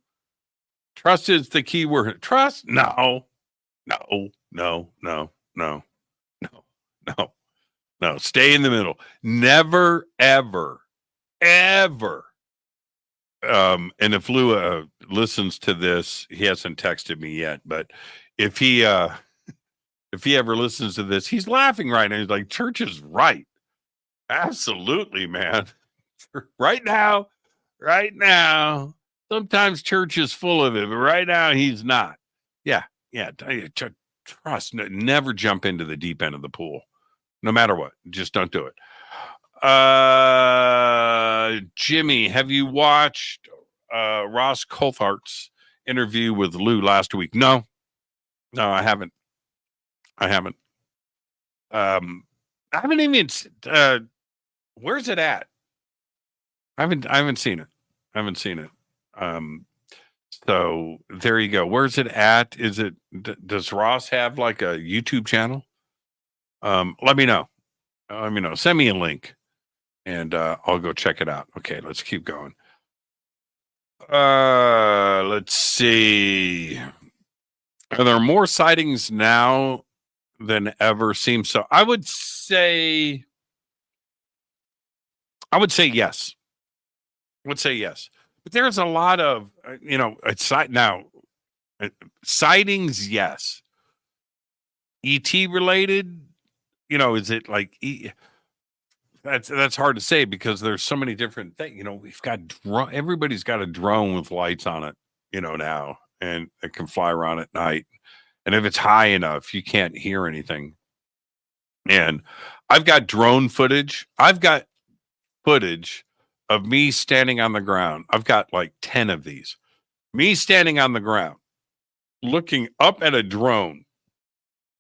Trust is the key word. Trust? No. Stay in the middle. Never, ever. And if Lou listens to this, he hasn't texted me yet, but if he ever listens to this, he's laughing right now. He's like, Church is right. Absolutely, man. Right now. Sometimes Church is full of it, but right now he's not. Yeah. Trust. Never jump into the deep end of the pool, no matter what. Just don't do it. Jimmy, have you watched Ross Coulthard's interview with Lou last week? No, I haven't. I haven't even. Where's it at? I haven't seen it. So there you go. Where's it at? Does Ross have like a YouTube channel? Let me know. Send me a link and I'll go check it out. Okay, let's keep going. Let's see. Are there more sightings now than ever? Seems so. I would say yes. But there's a lot of, sightings, yes. ET related, is it like, that's hard to say because there's so many different things. We've got, everybody's got a drone with lights on it, now, and it can fly around at night. And if it's high enough, you can't hear anything. And I've got drone footage. I've got footage of me standing on the ground. I've got like 10 of these. Me standing on the ground, looking up at a drone,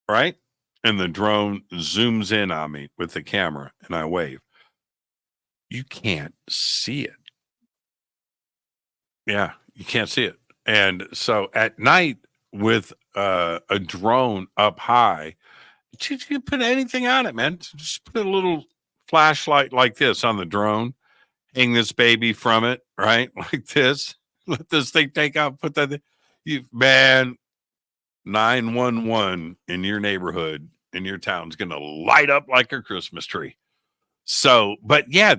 right? And the drone zooms in on me with the camera and I wave. You can't see it. Yeah, you can't see it. And so at night with a drone up high, you can put anything on it, man. Just put a little flashlight like this on the drone. Hang this baby from it, right? Like this. Let this thing take out. Put that. 911 in your neighborhood, in your town's going to light up like a Christmas tree. So, but yeah,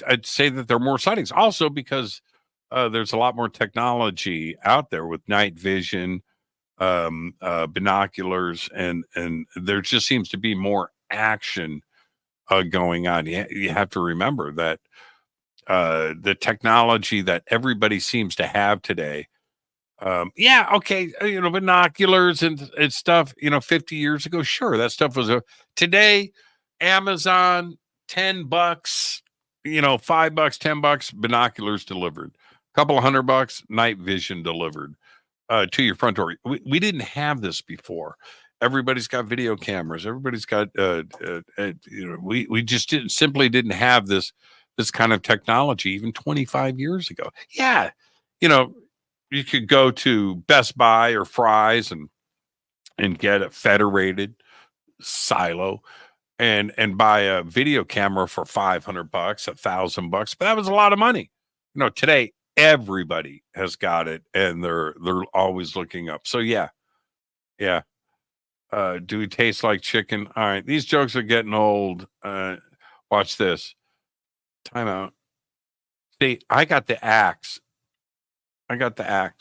I'd say that there are more sightings. Also because there's a lot more technology out there with night vision, binoculars, and there just seems to be more action going on. You have to remember that the technology that everybody seems to have today. Binoculars and stuff, 50 years ago, sure, that stuff was today, Amazon, $10, $5, $10, binoculars delivered, a couple of $100, night vision delivered to your front door. We didn't have this before. Everybody's got video cameras. Everybody's got, we just didn't have this kind of technology even 25 years ago. Yeah. You could go to Best Buy or Fry's and get a federated silo and buy a video camera for $500, $1,000, but that was a lot of money. Today everybody has got it, and they're always looking up. So yeah. Do we taste like chicken? All right, these jokes are getting old. Watch this. Time out. See, I got the axe. I got to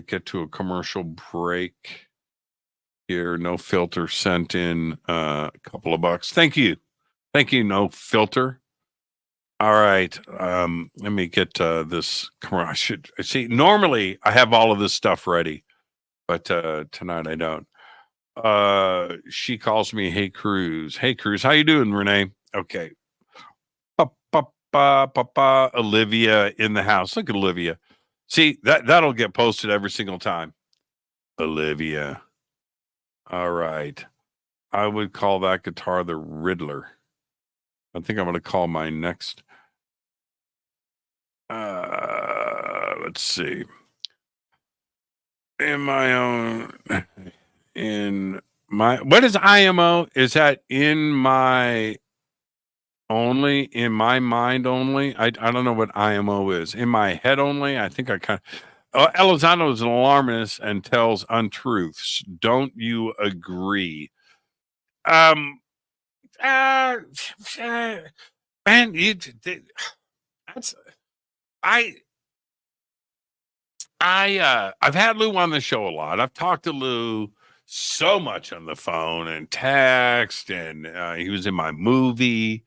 get to a commercial break here. No Filter sent in a couple of bucks. Thank you, No Filter. All right, let me get this. I should see. Normally, I have all of this stuff ready, but tonight I don't. She calls me, "Hey Cruz, how you doing, Renee?" Okay, Papa, Olivia in the house. Look at Olivia. See, that'll get posted every single time. Olivia. All right, I would call that guitar the Riddler. I think I'm going to call my next. Let's see. What is IMO? Is that in my mind only? I don't know what IMO is. In my head only? I think I kind of. Elizondo is an alarmist and tells untruths. Don't you agree? Man, I've had Lou on the show a lot. I've talked to Lou so much on the phone and text, and he was in my movie,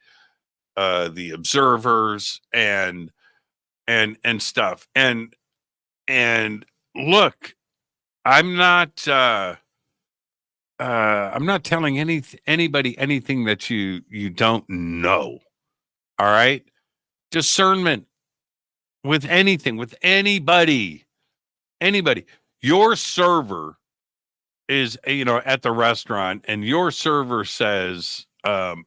The Observers, and stuff. And look, I'm not telling anybody anything that you don't know. All right, discernment with anything, with anybody. Your server is, at the restaurant, and your server says, man,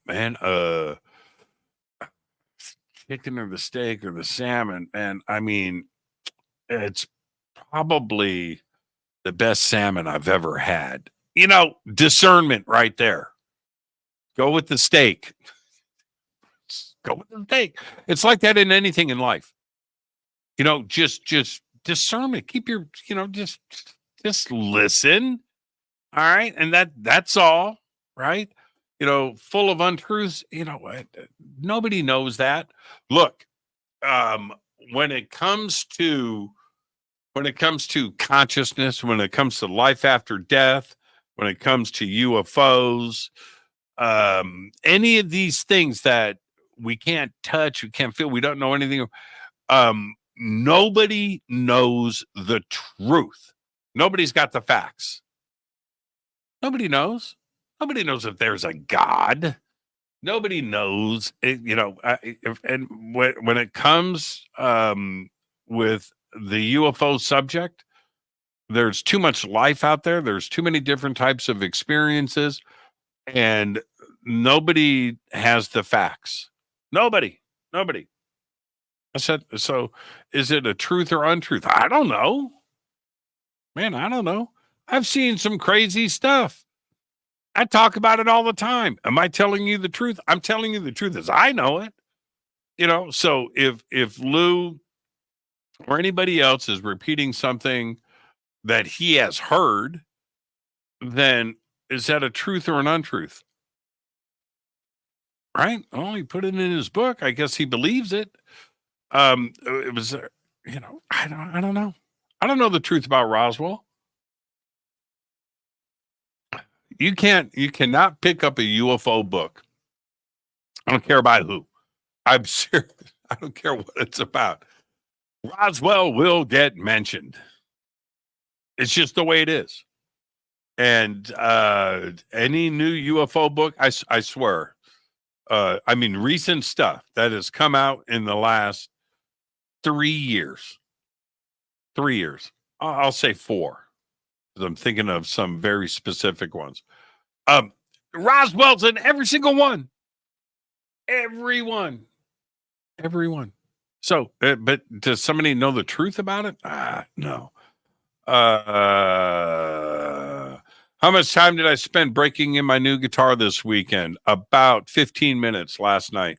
chicken or the steak or the salmon, and I mean, it's probably the best salmon I've ever had. Discernment right there. Go with the steak. Go with the steak. It's like that in anything in life. Just discernment. Keep your, just listen. All right. And that's all, right? Full of untruths. Nobody knows that. Look, when it comes to consciousness, when it comes to life after death, when it comes to UFOs, any of these things that we can't touch, we can't feel, we don't know anything. Nobody knows the truth. Nobody's got the facts. Nobody knows. Nobody knows if there's a God. Nobody knows, and when it comes with the UFO subject, there's too much life out there. There's too many different types of experiences, and nobody has the facts. Nobody. I said, so is it a truth or untruth? I don't know. Man, I don't know. I've seen some crazy stuff. I talk about it all the time. Am I telling you the truth? I'm telling you the truth as I know it. So if Lou or anybody else is repeating something that he has heard, then is that a truth or an untruth? Right? Oh, he put it in his book. I guess he believes it. It was, I don't know. I don't know the truth about Roswell. You cannot pick up a UFO book. I don't care about who. I'm serious. I don't care what it's about. Roswell will get mentioned. It's just the way it is. And any new UFO book, I swear, recent stuff that has come out in the last 3 years. 3 years. I'll say 4. Because I'm thinking of some very specific ones. Roswell's in every single one. Everyone. So, but does somebody know the truth about it? No. How much time did I spend breaking in my new guitar this weekend? About 15 minutes last night.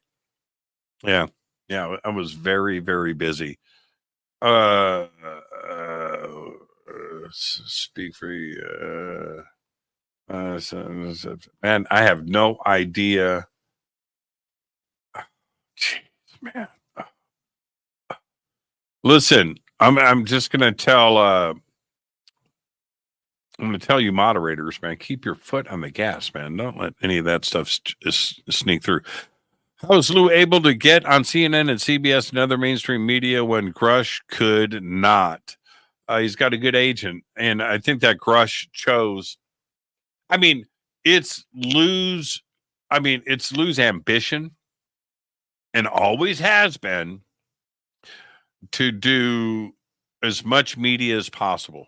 Yeah. Yeah. I was very, very busy. Uh, speak for you. Man, I have no idea. Jeez, man. Listen, I'm just gonna tell I'm gonna tell you moderators, man, keep your foot on the gas, man. Don't let any of that stuff sneak through. How was Lou able to get on CNN and CBS and other mainstream media when Grush could not? He's got a good agent, and I think that Grush chose. I mean, it's Lou's. It's Lou's ambition, and always has been, to do as much media as possible.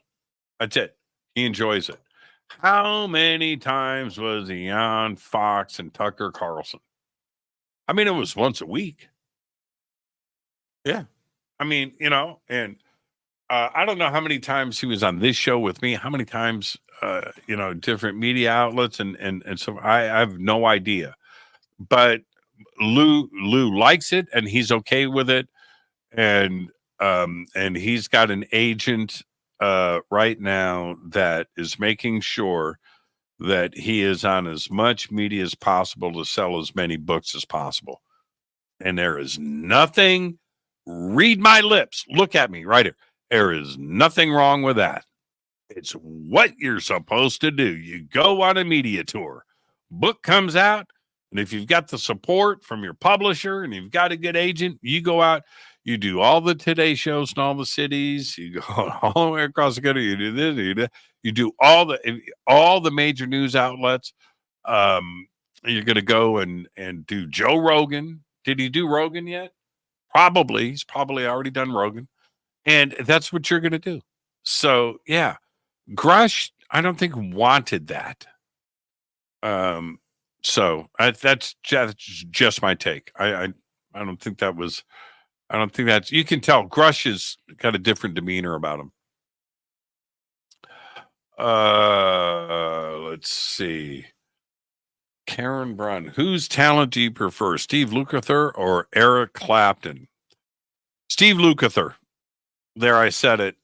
That's it. He enjoys it. How many times was he on Fox and Tucker Carlson? I mean, it was once a week. Yeah. And I don't know how many times he was on this show with me, how many times, different media outlets. And so I have no idea. But Lou likes it and he's okay with it. And he's got an agent right now that is making sure that he is on as much media as possible to sell as many books as possible. And there is nothing, read my lips, look at me right here. There is nothing wrong with that. It's what you're supposed to do. You go on a media tour, book comes out, and if you've got the support from your publisher and you've got a good agent, you go out, you do all the Today shows in all the cities, you go all the way across the country, you do this, you do all the major news outlets. You're going to go and do Joe Rogan. Did he do Rogan yet? Probably. He's probably already done Rogan. And that's what you're going to do. So, yeah. Grush, I don't think wanted that. So that's just my take. I don't think that was. I don't think that's. You can tell Grush has got a different demeanor about him. Let's see. Karen Brunn, whose talent do you prefer, Steve Lukather or Eric Clapton? Steve Lukather. There, I said it.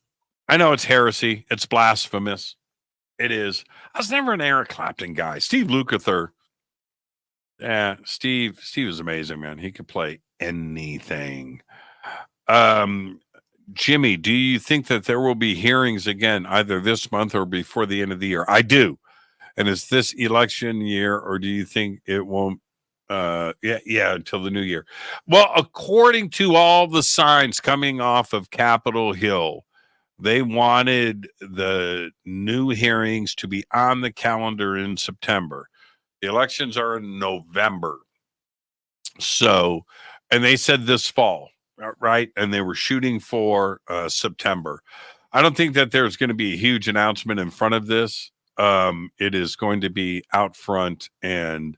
I know it's heresy. It's blasphemous. It is. I was never an Eric Clapton guy. Steve Lukather. Yeah, Steve is amazing, man. He could play anything. Jimmy, do you think that there will be hearings again either this month or before the end of the year? I do. And is this election year, or do you think it won't? Until the new year. Well, according to all the signs coming off of Capitol Hill, they wanted the new hearings to be on the calendar in September. The elections are in November. So, and they said this fall, right? And they were shooting for September. I don't think that there's going to be a huge announcement in front of this. It is going to be out front and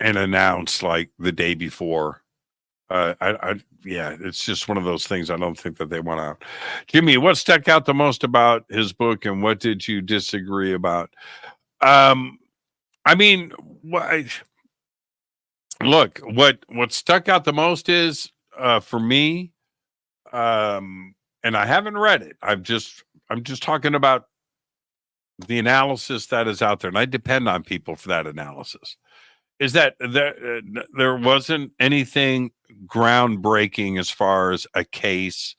announced like the day before. It's just one of those things. I don't think that they want out. Jimmy, what stuck out the most about his book, and what did you disagree about? Look, what stuck out the most is for me, and I haven't read it. I'm just talking about the analysis that is out there, and I depend on people for that analysis. Is that there wasn't anything groundbreaking as far as a case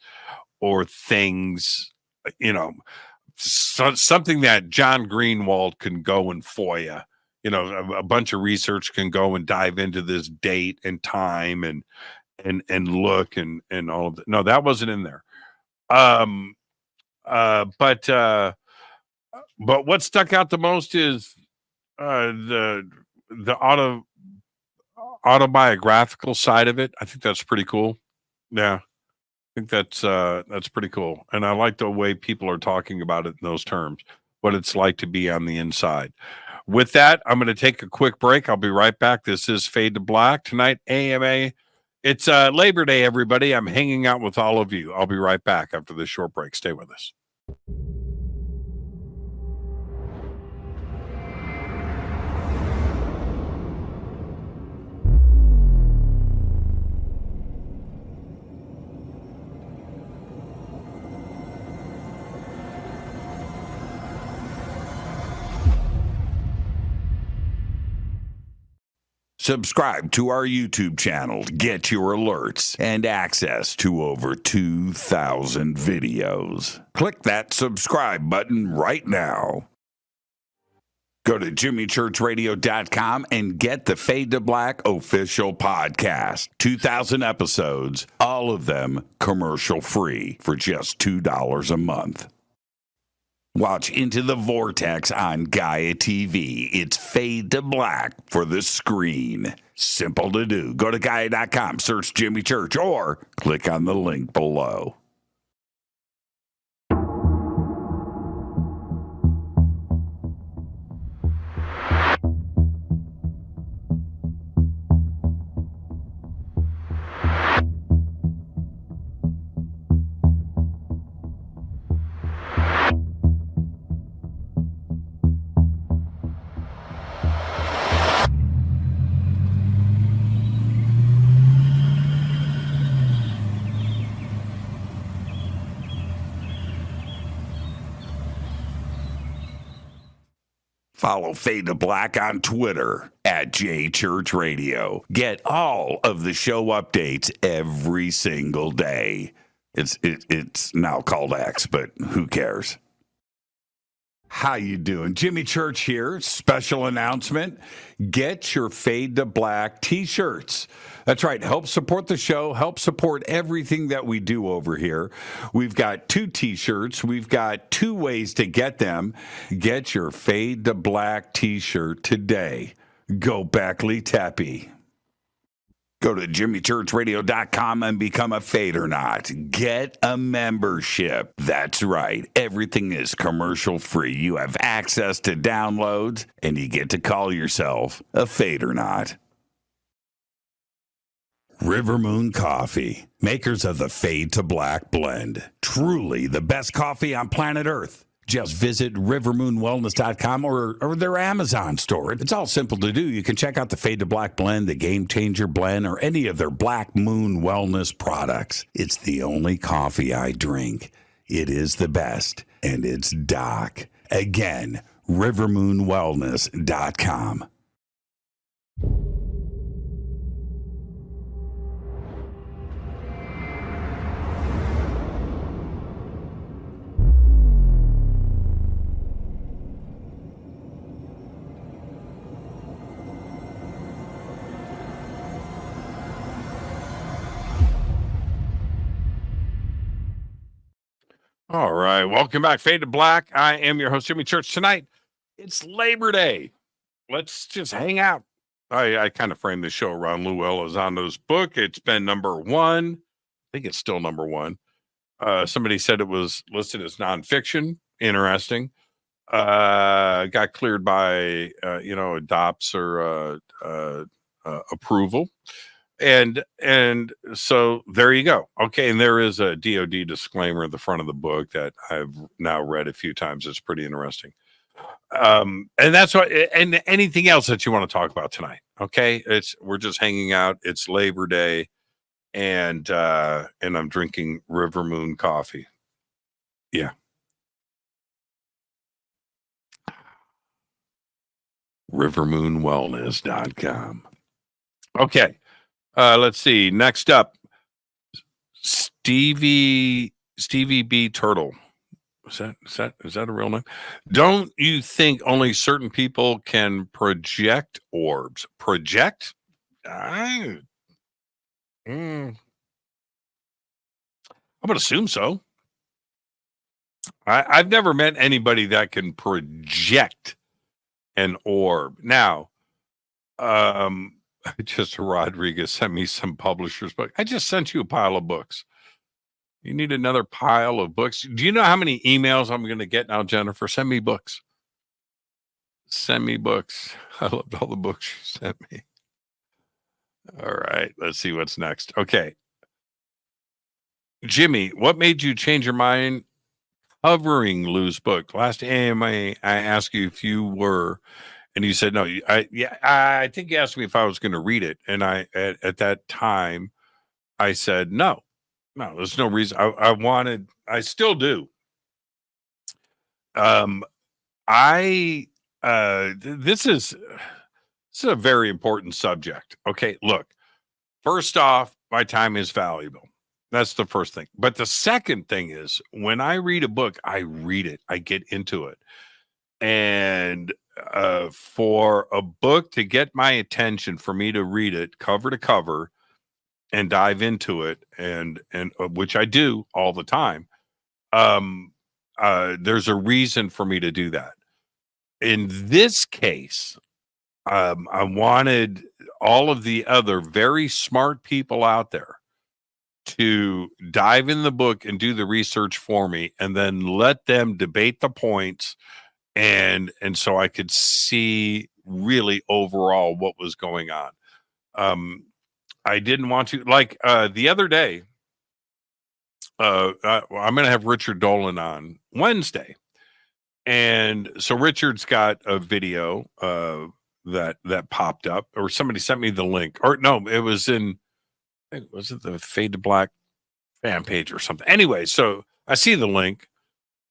or things, something that John Greenwald can go and FOIA, a bunch of research can go and dive into this date and time and look and all of that. No, that wasn't in there. But what stuck out the most is the autobiographical side of it. I think that's pretty cool. Yeah, I think that's pretty cool, and I like the way people are talking about it in those terms. What it's like to be on the inside. With that, I'm going to take a quick break. I'll be right back. This is Fade to Black tonight. AMA. It's Labor Day, everybody. I'm hanging out with all of you. I'll be right back after this short break. Stay with us. Subscribe to our YouTube channel to get your alerts and access to over 2,000 videos. Click that subscribe button right now. Go to jimmychurchradio.com and get the Fade to Black official podcast. 2,000 episodes, all of them commercial free for just $2 a month. Watch Into the Vortex on Gaia TV. It's Fade to Black for the screen. Simple to do. Go to Gaia.com, search Jimmy Church, or click on the link below. Follow Fade to Black on Twitter at JChurchRadio. Get all of the show updates every single day. It's now called X, but who cares? How you doing? Jimmy Church here. Special announcement. Get your Fade to Black T-shirts. That's right. Help support the show. Help support everything that we do over here. We've got 2 T-shirts. We've got 2 ways to get them. Get your Fade to Black T-shirt today. Go Backley Tappy. Go to jimmychurchradio.com and become a Fadernaut. Get a membership. That's right. Everything is commercial free. You have access to downloads, and you get to call yourself a Fadernaut. River Moon Coffee, makers of the Fade to Black blend. Truly the best coffee on planet Earth. Just visit rivermoonwellness.com or their Amazon store. It's all simple to do. You can check out the Fade to Black blend, the Game Changer blend, or any of their Black Moon Wellness products. It's the only coffee I drink. It is the best, and it's Doc. Again, rivermoonwellness.com. All right. Welcome back, Fade to Black. I am your host, Jimmy Church. Tonight, it's Labor Day. Let's just hang out. I kind of framed the show around Lou Elizondo's book. It's been number 1. I think it's still number 1. Somebody said it was listed as nonfiction. Interesting. Got cleared by, adopts or approval. And so there you go. Okay. And there is a DOD disclaimer at the front of the book that I've now read a few times. It's pretty interesting. And that's what, and anything else that you want to talk about tonight. Okay. We're just hanging out. It's Labor Day, and I'm drinking River Moon coffee. Yeah. rivermoonwellness.com. Okay. Let's see. Next up, Stevie B Turtle. Is that a real name? Don't you think only certain people can project orbs? Project? I would assume so. I've never met anybody that can project an orb. Now, just Rodriguez sent me some publisher's book. I just sent you a pile of books. You need another pile of books. Do you know how many emails I'm going to get now, Jennifer? Send me books. Send me books. I loved all the books you sent me. All right. Let's see what's next. Okay. Jimmy, what made you change your mind covering Lou's book? Last AMA, I asked you if you were, and you said no. I think you asked me if I was going to read it, and at that time, I said no. There's no reason. I still do. This is This is a very important subject. Okay, look, first off, my time is valuable. That's the first thing. But the second thing is when I read a book, I read it, I get into it. And for a book to get my attention, for me to read it cover to cover and dive into it, and which I do all the time, there's a reason for me to do that. In this case, I wanted all of the other very smart people out there to dive in the book and do the research for me, and then let them debate the points, and so I could see really overall what was going on. I didn't want to, like, the other day, I'm going to have Richard Dolan on Wednesday. And so Richard's got a video that popped up, or somebody sent me the link, or no, it was it the Fade to Black fan page or something. Anyway, so I see the link,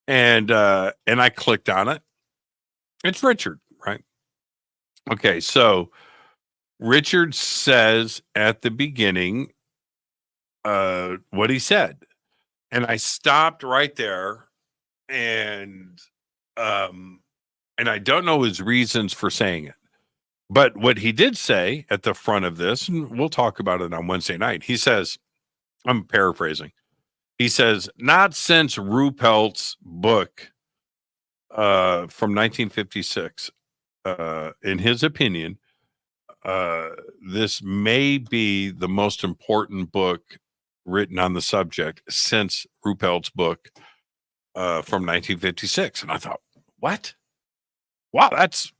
and I clicked on it. It's Richard, right? Okay, so Richard says at the beginning what he said, and I stopped right there, and I don't know his reasons for saying it. But what he did say at the front of this, and we'll talk about it on Wednesday night, he says, I'm paraphrasing, he says, not since Ruppelt's book from 1956, in his opinion, this may be the most important book written on the subject since Ruppelt's book from 1956. And I thought, what? Wow, that's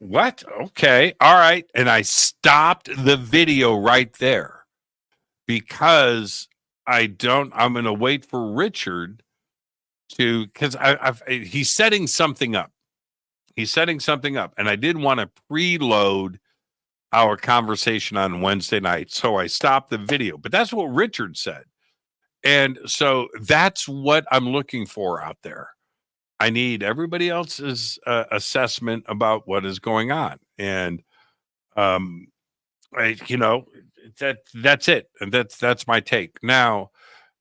what? Okay. All right. And I stopped the video right there because I'm going to wait for Richard to, because he's setting something up. He's setting something up. And I didn't want to preload our conversation on Wednesday night. So I stopped the video. But that's what Richard said. And so that's what I'm looking for out there. I need everybody else's assessment about what is going on. And, that's it. And that's my take. Now,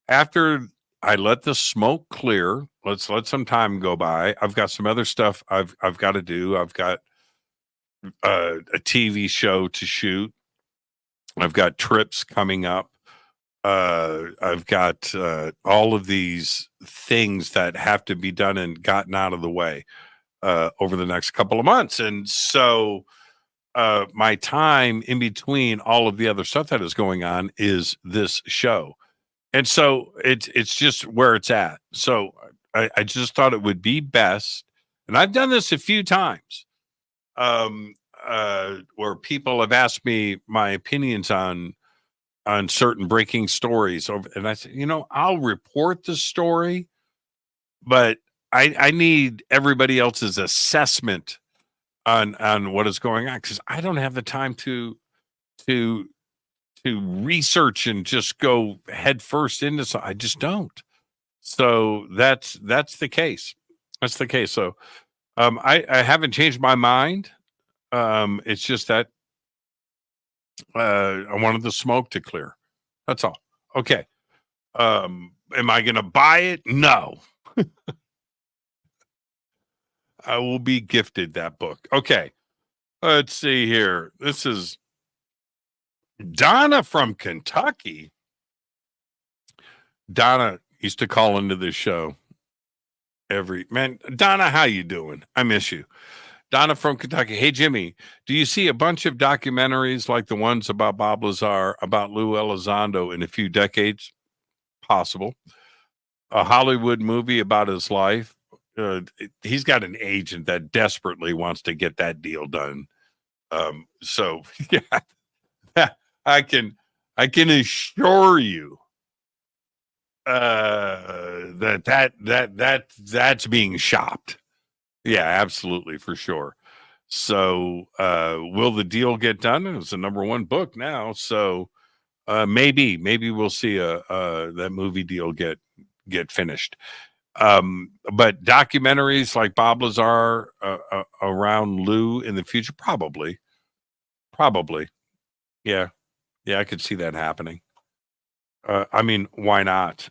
after I let the smoke clear, let's let some time go by. I've got some other stuff I've got to do. I've got a TV show to shoot. I've got trips coming up. I've got all of these things that have to be done and gotten out of the way over the next couple of months. And so my time in between all of the other stuff that is going on is this show. And so it's just where it's at. So I just thought it would be best. And I've done this a few times where people have asked me my opinions on certain breaking stories. And I said, I'll report the story, but I need everybody else's assessment on what is going on, because I don't have the time to research and just go head first into something. I just don't. So that's the case. That's the case. So I haven't changed my mind. It's just that I wanted the smoke to clear. That's all. Okay. Am I going to buy it? No. I will be gifted that book. Okay. Let's see here. This is Donna from Kentucky. Donna used to call into this show Donna, how you doing? I miss you. Donna from Kentucky. Hey, Jimmy, do you see a bunch of documentaries like the ones about Bob Lazar, about Lou Elizondo in a few decades? Possible. A Hollywood movie about his life. He's got an agent that desperately wants to get that deal done. So yeah, I can assure you that's being shopped. Yeah, absolutely, for sure. So will the deal get done? It's the #1 book now. So maybe we'll see that movie deal get finished. But documentaries like Bob Lazar around Lou in the future, probably. Yeah. I could see that happening. I mean, why not?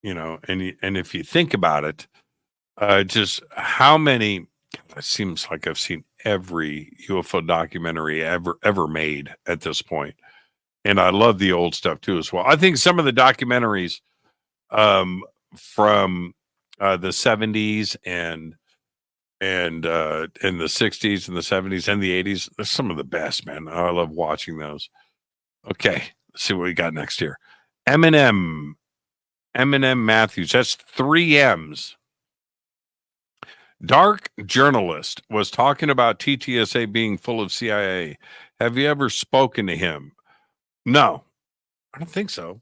And if you think about it, just how many, it seems like I've seen every UFO documentary ever made at this point. And I love the old stuff too as well. I think some of the documentaries from the 70s and in the 60s and the 70s and the 80s, they're some of the best, man. I love watching those. Okay, let's see what we got next here. Eminem Matthews. That's 3 M's. Dark journalist was talking about TTSA being full of CIA. Have you ever spoken to him? No, I don't think so.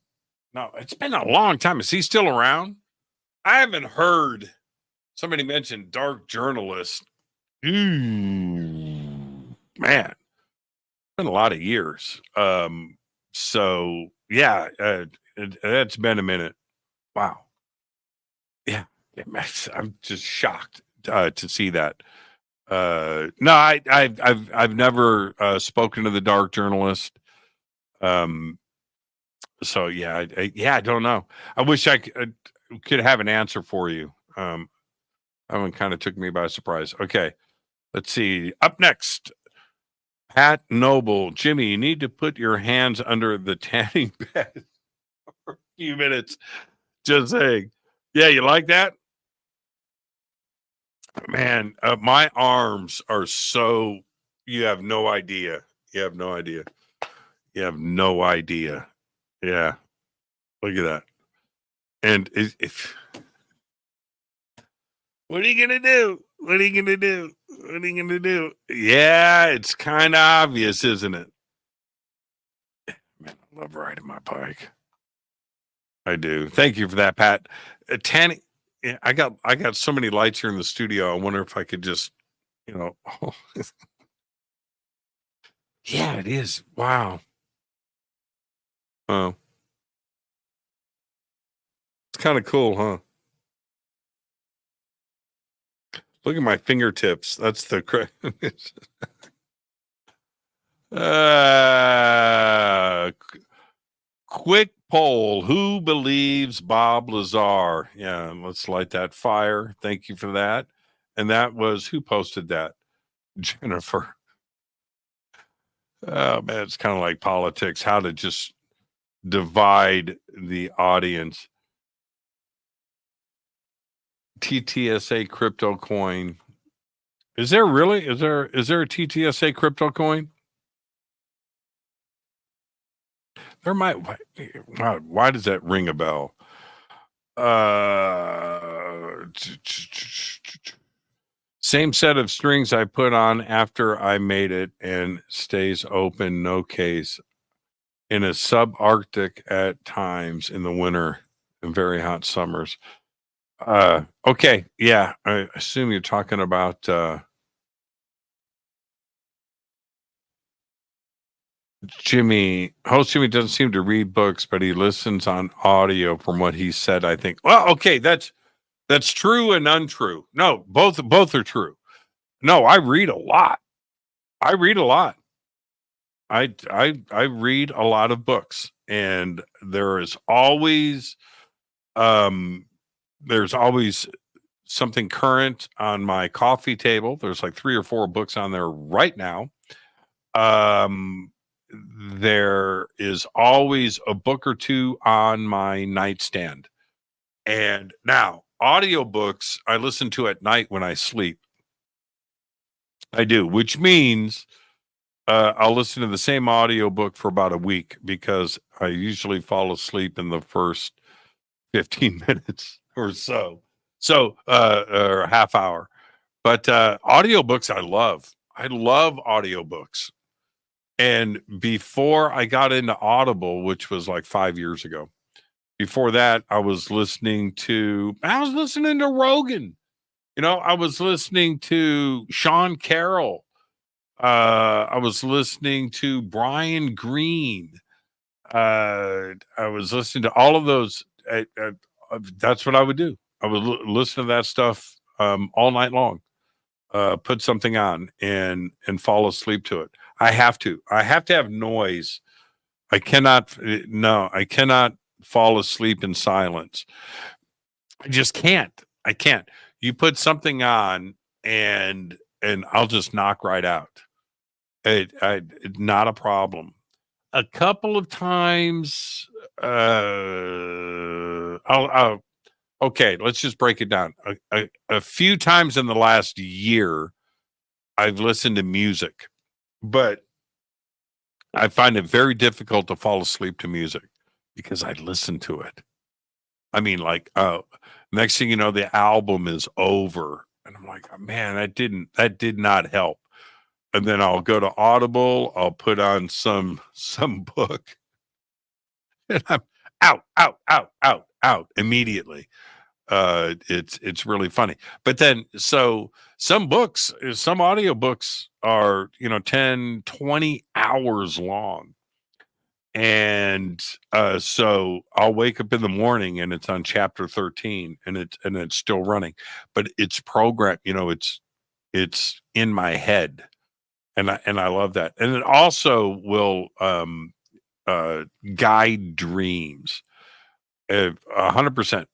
No, it's been a long time. Is he still around? I haven't heard somebody mention dark journalist. Man, it's been a lot of years. So yeah, it's been a minute. Wow. Yeah, I'm just shocked to see that. No, I've never spoken to the dark journalist. So yeah, I don't know. I wish I could have an answer for you. That one kind of took me by surprise. Okay, let's see. Up next, Pat Noble. Jimmy, you need to put your hands under the tanning bed for a few minutes. Just saying. Yeah, you like that? Man, my arms are so, you have no idea. Yeah. Look at that. And if what are you gonna do? Yeah, it's kind of obvious, isn't it? Man, I love riding my bike. I do. Thank you for that, Pat. Tanning. Yeah, I got so many lights here in the studio. I wonder if I could just, yeah, it is. Wow. Oh, it's kind of cool, huh? Look at my fingertips. That's the quick poll. Who believes Bob Lazar? Yeah, let's light that fire. Thank you for that. And that was, who posted that? Jennifer. Oh man, it's kind of like politics, how to just divide the audience. TTSA crypto coin. Is there really? Is there a TTSA crypto coin? There might. Why does that ring a bell? Same set of strings I put on after I made it and stays open, no case. In a subarctic at times in the winter and very hot summers. Okay, yeah, I assume you're talking about Jimmy. Host Jimmy doesn't seem to read books, but he listens on audio from what he said, I think. Well, okay, that's true and untrue. No, both are true. No, I read a lot. I read a lot of books, and there's always something current on my coffee table. There's like 3 or 4 books on there right now. There is always a book or 2 on my nightstand. And now, audiobooks I listen to at night when I sleep. I do, which means I'll listen to the same audiobook for about a week because I usually fall asleep in the first 15 minutes or so. Or a half hour. But audiobooks I love. I love audiobooks. And before I got into Audible, which was like 5 years ago, before that, I was listening to Rogan. I was listening to Sean Carroll. I was listening to Brian Greene. I was listening to all of those. That's what I would do. I would listen to that stuff all night long. Put something on and fall asleep to it. I have to have noise. I cannot fall asleep in silence. I just can't. I can't. You put something on and I'll just knock right out. Not a problem. A couple of times, okay, let's just break it down. A few times in the last year, I've listened to music, but I find it very difficult to fall asleep to music because I listen to it. I mean, like, next thing you know, the album is over, and I'm like, oh, man, that did not help. And then I'll go to Audible. I'll put on some book, and I'm out immediately. It's really funny. But then, so some audiobooks are 10, 20 hours long, and so I'll wake up in the morning and it's on chapter 13, and it's still running, but it's programmed. It's in my head. And I love that. And it also will guide dreams. 100%.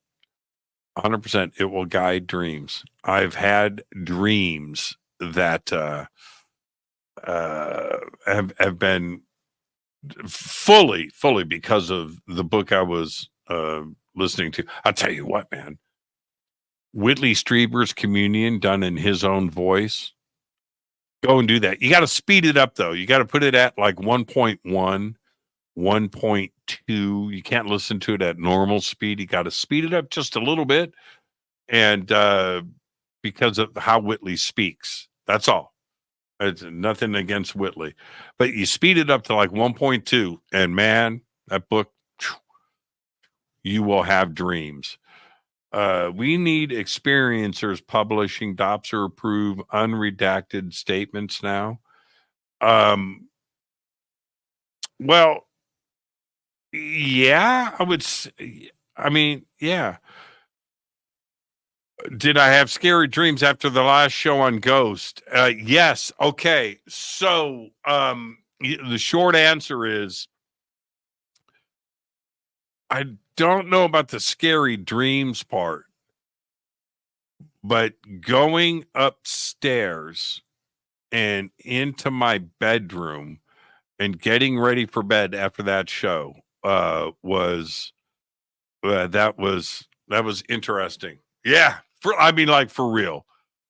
100%. It will guide dreams. I've had dreams that have been fully because of the book I was listening to. I'll tell you what, man. Whitley Strieber's Communion done in his own voice. Go and do that. You got to speed it up, though. You got to put it at like 1.1, 1.2. You can't listen to it at normal speed. You got to speed it up just a little bit. And because of how Whitley speaks, that's all. It's nothing against Whitley. But you speed it up to like 1.2. And man, that book, you will have dreams. We need experiencers publishing DOPSR approved unredacted statements now. Well, yeah, I would say, I mean, yeah. Did I have scary dreams after the last show on Ghost? Yes. Okay. So the short answer is I don't know about the scary dreams part, but going upstairs and into my bedroom and getting ready for bed after that show was interesting. Yeah, for real.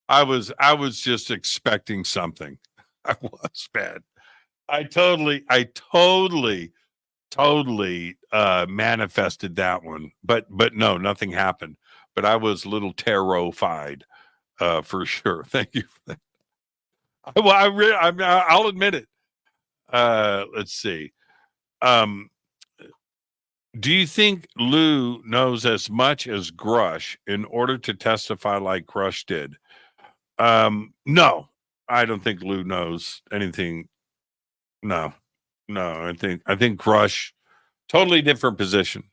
I was just expecting something. I was bad. I totally manifested that one, but no, nothing happened. But I was a little terrified, for sure. Thank you for that. Well, I'll admit it. Let's see. Do you think Lou knows as much as Grush in order to testify like Grush did? No, I don't think Lou knows anything. No, I think Grush, totally different position.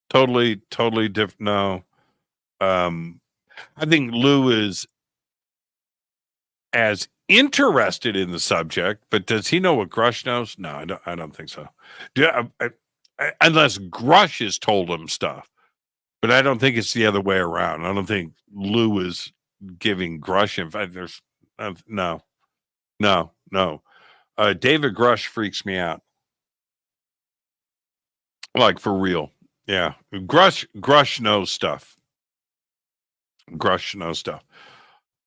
Totally different. No. I think Lou is as interested in the subject, but does he know what Grush knows? No, I don't think so. Unless Grush has told him stuff, but I don't think it's the other way around. I don't think Lou is giving Grush there's no. David Grush freaks me out. Like, for real. Yeah. Grush knows stuff.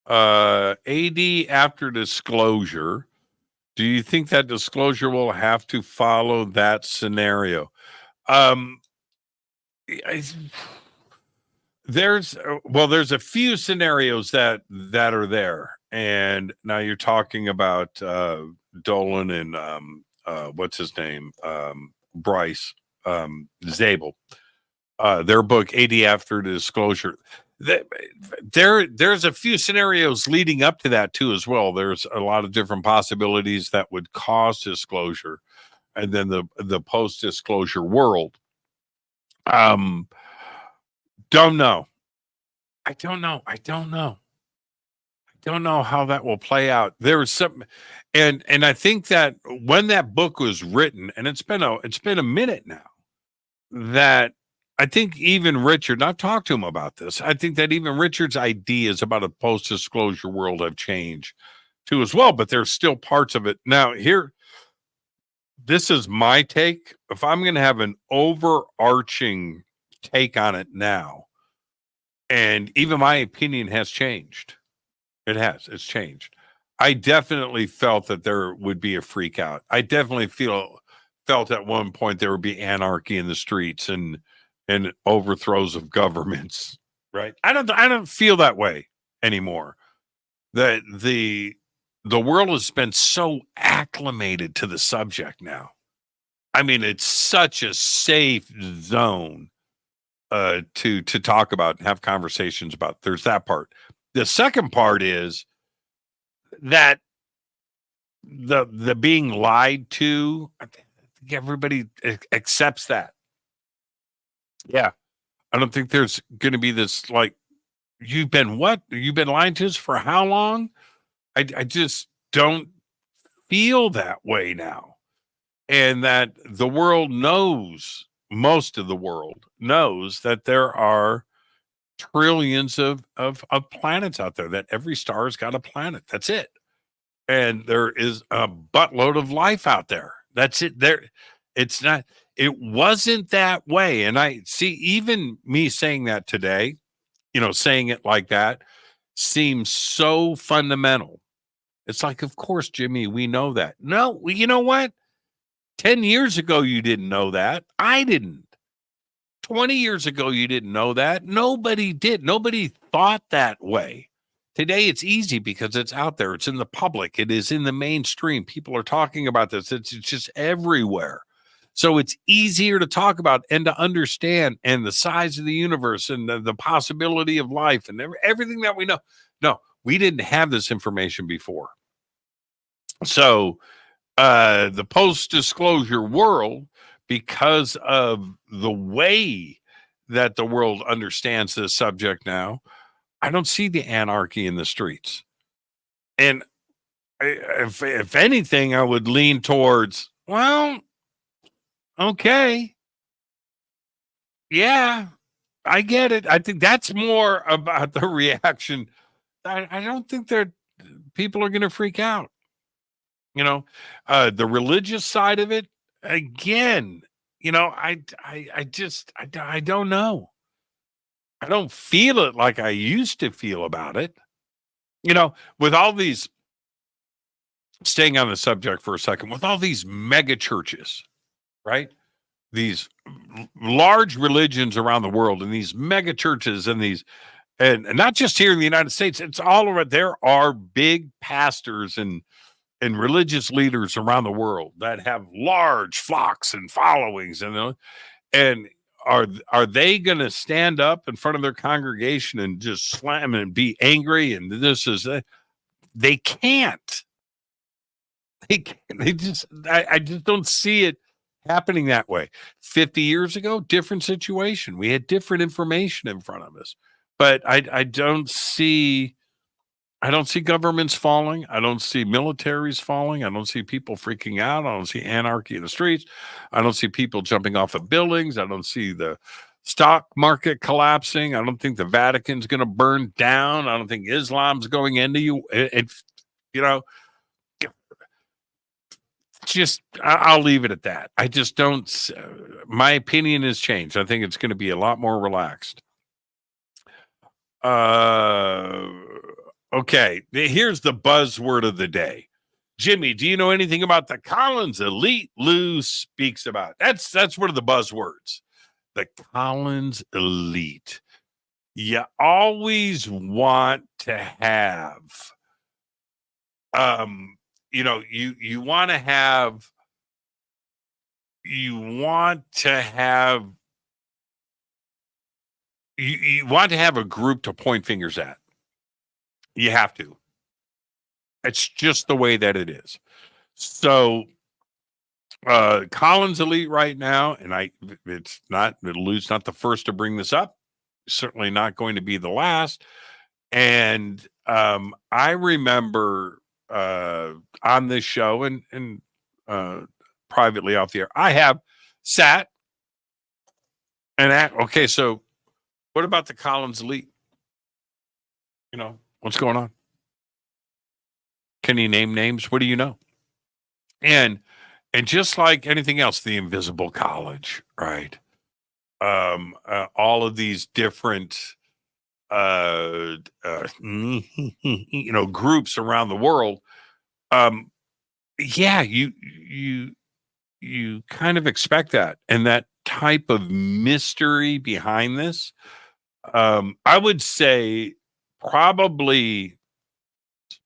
AD after disclosure. Do you think that disclosure will have to follow that scenario? There's a few scenarios that are there. And now you're talking about Dolan and what's his name? Bryce Zabel. Their book AD After Disclosure. There's a few scenarios leading up to that too as well. There's a lot of different possibilities that would cause disclosure, and then the post-disclosure world. Don't know. I don't know. I don't know how that will play out. There was some, and I think that when that book was written, and it's been a minute now, that I think even Richard, and I've talked to him about this, I think that even Richard's ideas about a post-disclosure world have changed too as well, but there's still parts of it. Now, this is my take. If I'm going to have an overarching take on it now, and even my opinion has changed. It's changed. I definitely felt that there would be a freak out. I definitely felt at one point there would be anarchy in the streets and overthrows of governments. Right? I don't feel that way anymore. That the world has been so acclimated to the subject now. I mean, it's such a safe zone to talk about and have conversations about. There's that part. The second part is that the being lied to, I think everybody accepts that. Yeah. I don't think there's going to be this like, you've been lying to us for how long? I just don't feel that way now. And that the world knows, most of the world knows that there are trillions of planets out there, that every star's got a planet. That's it. And there is a buttload of life out there. That's it. It wasn't that way. And I see, even me saying that today, saying it like that seems so fundamental. It's like, of course, Jimmy, we know that. No, you know what? 10 years ago, you didn't know that. I didn't. 20 years ago, you didn't know that. Nobody did. Nobody thought that way. Today, it's easy because it's out there. It's in the public. It is in the mainstream. People are talking about this. It's just everywhere. So it's easier to talk about and to understand, and the size of the universe and the possibility of life and everything that we know. No, we didn't have this information before. So the post-disclosure world, because of the way that the world understands this subject now, I don't see the anarchy in the streets. And if anything, I would lean towards, well, okay. Yeah, I get it. I think that's more about the reaction. I don't think people are going to freak out. The religious side of it, again, I don't know. I don't feel it like I used to feel about it. With all these, staying on the subject for a second, with all these mega churches, right? These large religions around the world, and these mega churches, and not just here in the United States, it's all over. There are big pastors and religious leaders around the world that have large flocks and followings, and are they going to stand up in front of their congregation and just slam and be angry? And they can't. I just don't see it happening that way. 50 years ago, different situation. We had different information in front of us, but I don't see governments falling. I don't see militaries falling. I don't see people freaking out. I don't see anarchy in the streets. I don't see people jumping off of buildings. I don't see the stock market collapsing. I don't think the Vatican's going to burn down. I don't think Islam's going into you. I'll leave it at that. I just don't. My opinion has changed. I think it's going to be a lot more relaxed. Okay, here's the buzzword of the day. Jimmy, do you know anything about the Collins Elite? Lou speaks about. That's one of the buzzwords. The Collins Elite. You always want to have, you want to have a group to point fingers at. You have to. It's just the way that it is. So Collins Elite right now, and Lou's not the first to bring this up. certainly not going to be the last. And I remember on this show and privately off the air, I have sat and okay, so what about the Collins Elite? You know, what's going on? Can you name names? What do you know? And just like anything else, the Invisible College, right? All of these different groups around the world. Yeah, you kind of expect that, and that type of mystery behind this. I would say probably,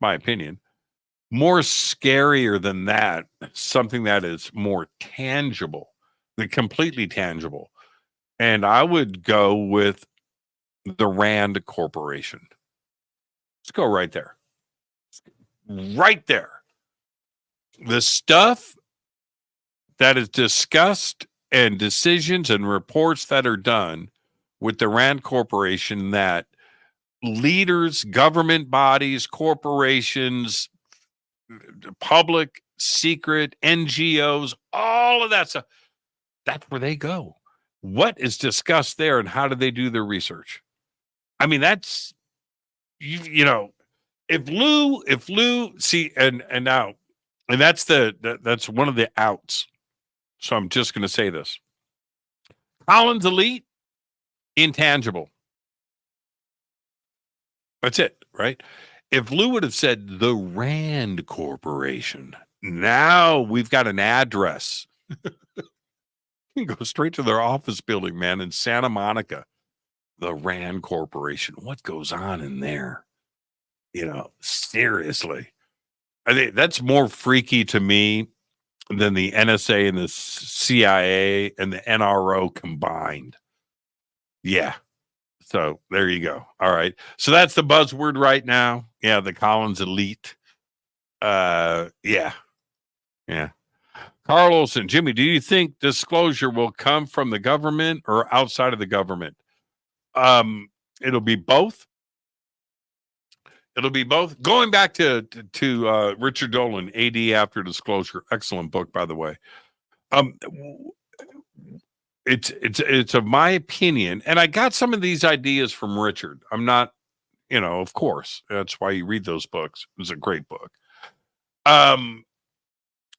my opinion, more scarier than that, something that is more tangible, completely tangible. And I would go with the Rand Corporation. Let's go right there. Right there. The stuff that is discussed and decisions and reports that are done with the Rand Corporation, that leaders, government bodies, corporations, public, secret, NGOs, all of that stuff, that's where they go. What is discussed there and how do they do their research? I mean, that's, if Lou, see, and now, and that's one of the outs. So I'm just going to say this. Collins Elite, intangible. That's it, right? If Lou would have said the Rand Corporation, now we've got an address. You can go straight to their office building, man, in Santa Monica. The Rand Corporation. What goes on in there? Seriously. I think that's more freaky to me than the NSA and the CIA and the NRO combined. Yeah. So there you go. All right. So that's the buzzword right now. Yeah, the Collins Elite. Yeah. Carl Olson, Jimmy, do you think disclosure will come from the government or outside of the government? It'll be both. It'll be both. Going back to Richard Dolan, AD After Disclosure, excellent book, by the way. It's of my opinion, and I got some of these ideas from Richard. I'm not, of course, that's why you read those books. It was a great book.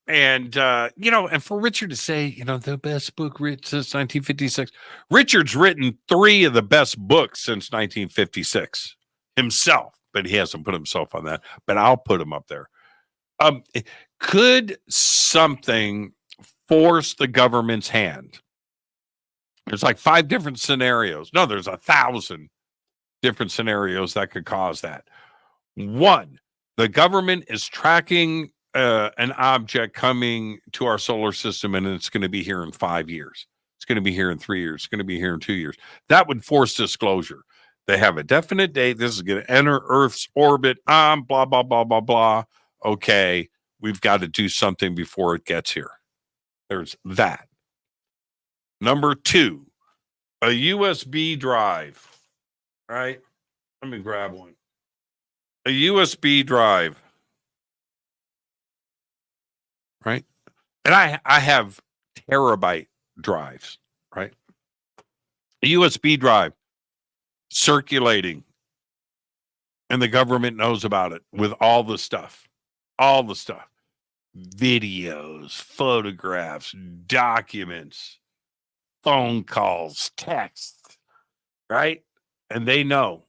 And for Richard to say, the best book written since 1956, Richard's written 3 of the best books since 1956 himself, but he hasn't put himself on that, but I'll put him up there. Could something force the government's hand? There's like 5 different scenarios. No, there's 1,000 different scenarios that could cause that. 1, the government is tracking an object coming to our solar system, and it's going to be here in 5 years. It's going to be here in 3 years. It's going to be here in 2 years. That would force disclosure. They have a definite date. This is going to enter Earth's orbit. Blah, blah, blah, blah, blah. Okay, we've got to do something before it gets here. There's that. Number 2, a USB drive. All right, let me grab one. A USB drive. Right? And I have terabyte drives, right? A USB drive circulating, and the government knows about it with all the stuff, videos, photographs, documents, phone calls, texts, right? And they know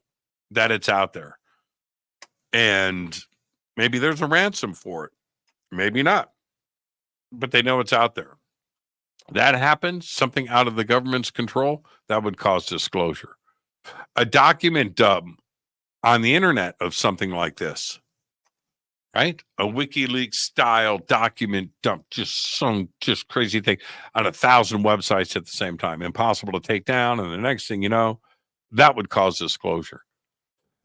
that it's out there. And maybe there's a ransom for it. Maybe not. But they know it's out there. That happens, something out of the government's control, that would cause disclosure. A document dump on the internet of something like this, right? A WikiLeaks style document dump, just some crazy thing on 1,000 websites at the same time, impossible to take down. And the next thing you know, that would cause disclosure.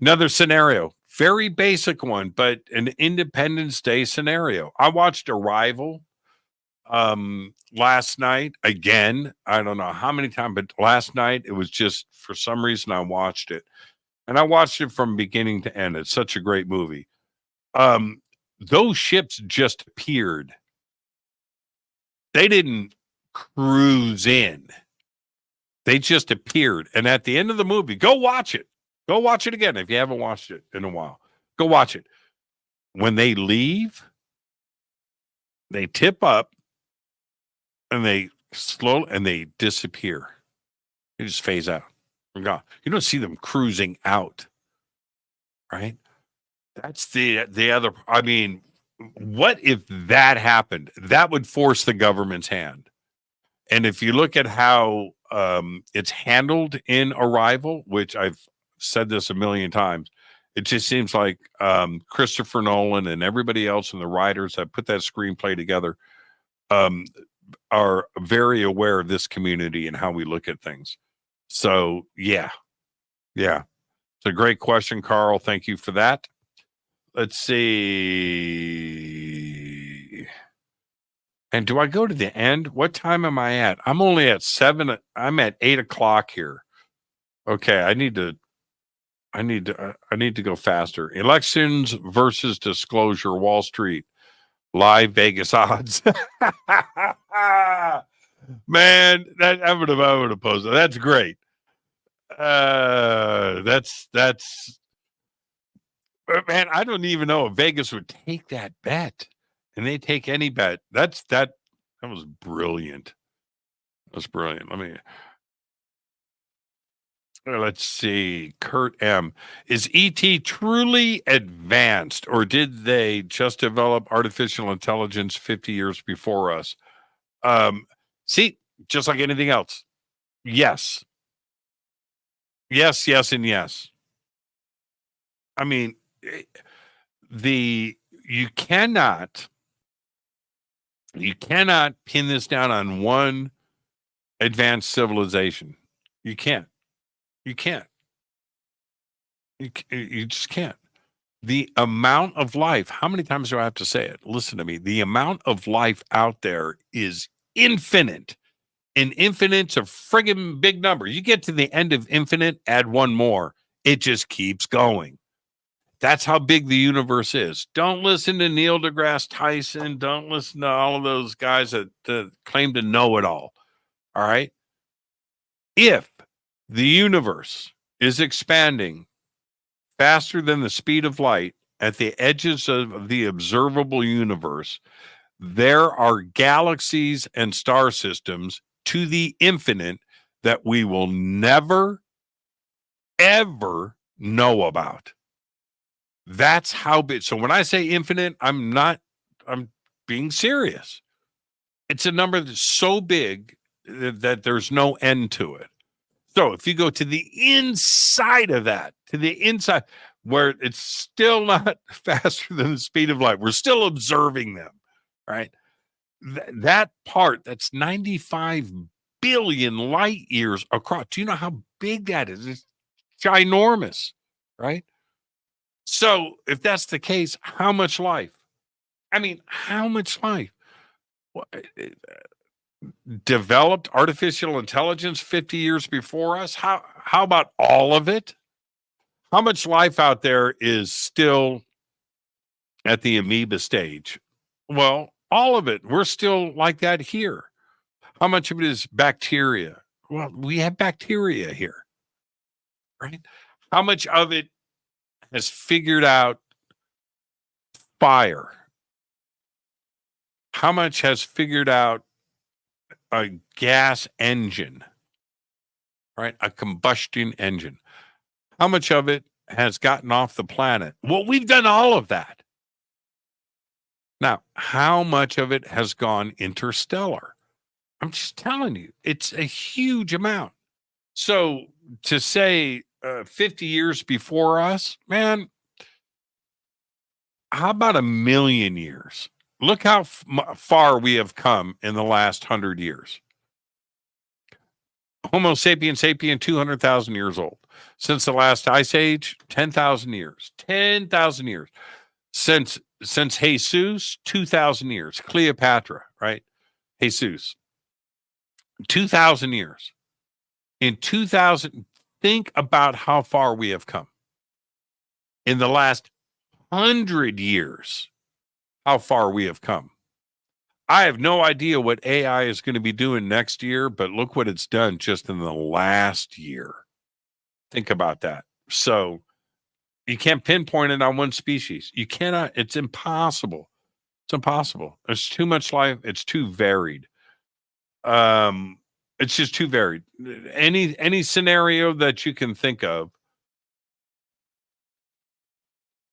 Another scenario, very basic one, but an Independence Day scenario. I watched Arrival Last night, again, I don't know how many times, but last night it was just for some reason I watched it. And I watched it from beginning to end. It's such a great movie. Those ships just appeared. They didn't cruise in. They just appeared. And at the end of the movie, go watch it. Go watch it again if you haven't watched it in a while. Go watch it. When they leave, they tip up and they disappear. They just phase out. They're gone. You don't see them cruising out, right? That's the other. I mean, what if that happened? That would force the government's hand. And if you look at how it's handled in Arrival, which I've said this a million times, it just seems like Christopher Nolan and everybody else and the writers that put that screenplay together are very aware of this community and how we look at things. So, yeah. It's a great question, Carl. Thank you for that. Let's see. And do I go to the end? What time am I at? I'm only at 7. I'm at 8 o'clock here. Okay, I need to go faster. Elections versus disclosure, Wall Street, live Vegas odds. Man, that I would have posted. That's great. That's man, I don't even know if Vegas would take that bet. And they take any bet. That was brilliant. That's brilliant. Let's see. Kurt M. Is ET truly advanced, or did they just develop artificial intelligence 50 years before us? See, just like anything else. Yes. Yes, yes, and yes. I mean, you cannot pin this down on one advanced civilization. You can't. You just can't. The amount of life, how many times do I have to say it? Listen to me. The amount of life out there is infinite. And infinite's a friggin' big number. You get to the end of infinite, add one more. It just keeps going. That's how big the universe is. Don't listen to Neil deGrasse Tyson. Don't listen to all of those guys that claim to know it all. All right? If the universe is expanding faster than the speed of light at the edges of the observable universe, there are galaxies and star systems to the infinite that we will never, ever know about. That's how big. So when I say infinite, I'm being serious. It's a number that's so big that there's no end to it. So if you go to the inside of that, where it's still not faster than the speed of light, we're still observing them, right? That part, that's 95 billion light years across. Do you know how big that is? It's ginormous, right? So if that's the case, how much life? I mean, how much life? Developed artificial intelligence 50 years before us? How about all of it? How much life out there is still at the amoeba stage? Well, all of it. We're still like that here. How much of it is bacteria? Well, we have bacteria here, right? How much of it has figured out fire? How much has figured out a gas engine, right? A combustion engine. How much of it has gotten off the planet? Well, we've done all of that. Now, how much of it has gone interstellar? I'm just telling you, it's a huge amount. So to say 50 years before us, man, how about 1 million years? Look how far we have come in the last 100 years. Homo sapiens sapien, 200,000 years old. Since the last ice age, 10,000 years. 10,000 years. Since Jesus, 2,000 years. Cleopatra, right? Jesus, 2,000 years. In 2,000, think about how far we have come. In the last 100 years, how far we have come. I have no idea what AI is going to be doing next year, but look what it's done just in the last year. Think about that. So you can't pinpoint it on one species. You cannot. It's impossible. It's impossible. There's too much life. It's too varied. It's just too varied. Any scenario that you can think of,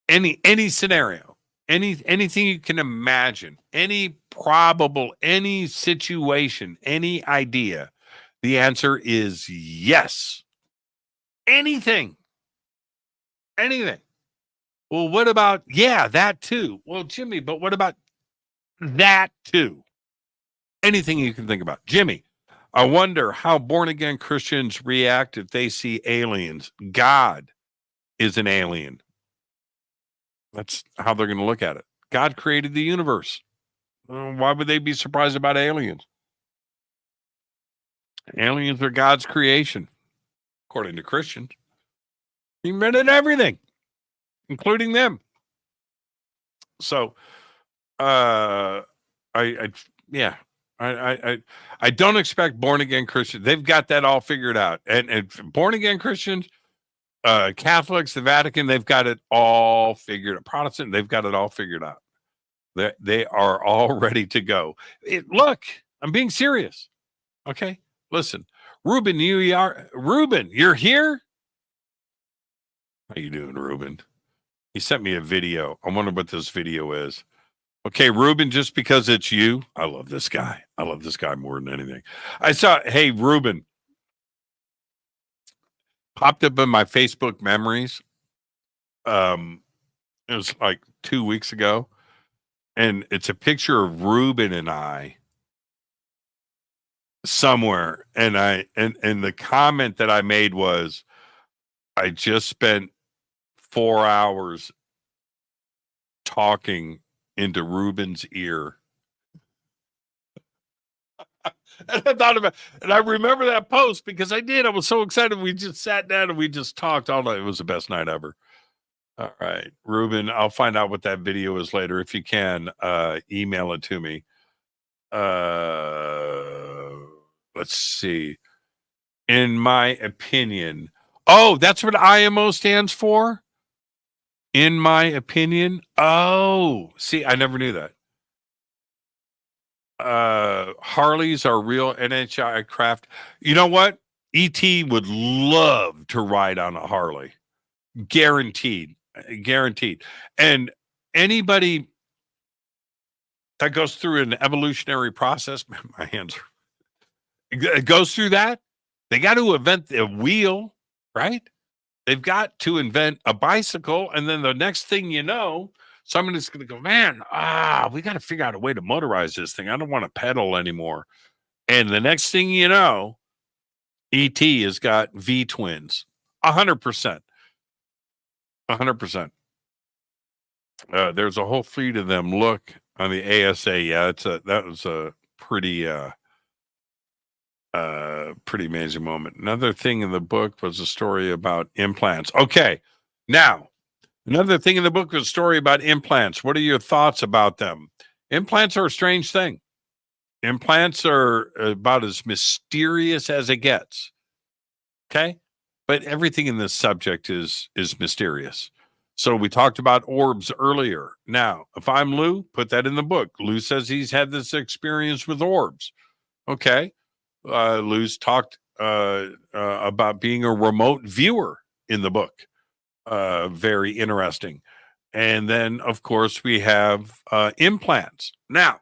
any scenario, anything you can imagine, any probable, any situation, any idea, the answer is yes. Anything. Well, what about, yeah, that too? Well, Jimmy, but what about that too? Anything you can think about. Jimmy, I wonder how born-again Christians react if they see aliens. God is an alien. That's how they're going to look at it. God created the universe. Why would they be surprised about aliens? Aliens are God's creation, according to Christians. He invented everything, including them. So, I don't expect born again Christians. They've got that all figured out. And born again Christians, Catholics, the Vatican, they've got it all figured out. Protestant, they've got it all figured out. They are all ready to go. Look, I'm being serious. Okay, listen, Ruben, you're here. How you doing, Ruben? He sent me a video. I wonder what this video is. Okay, Ruben, just because it's you, I love this guy. I love this guy more than anything. Hey, Ruben, popped up in my Facebook memories. It was like 2 weeks ago. And it's a picture of Ruben and I somewhere. And the comment that I made was, I just spent 4 hours talking into Ruben's ear. And I thought about, and I remember that post because I was so excited. We just sat down and we just talked all night. It was the best night ever. All right, Ruben, I'll find out what that video is later. If you can, email it to me. Let's see. In my opinion. Oh, that's what IMO stands for? In my opinion. Oh, see, I never knew that. Harleys are real NHI craft. You know what? ET would love to ride on a Harley. Guaranteed. And anybody that goes through an evolutionary process, my hands goes through that, they got to invent a wheel, right? They've got to invent a bicycle, and then the next thing you know, somebody's going to go, man, we got to figure out a way to motorize this thing. I don't want to pedal anymore. And the next thing you know, ET has got V-twins, 100%. 100%. There's a whole fleet of them. Look on the ASA. Yeah, that was a pretty amazing moment. Another thing in the book was a story about implants. Okay, now another thing in the book was a story about implants. What are your thoughts about them? Implants are a strange thing. Implants are about as mysterious as it gets. Okay. But everything in this subject is mysterious. So we talked about orbs earlier. Now, if I'm Lou, put that in the book. Lou says he's had this experience with orbs. Okay. Lou's talked about being a remote viewer in the book. Very interesting. And then, of course, we have implants. Now,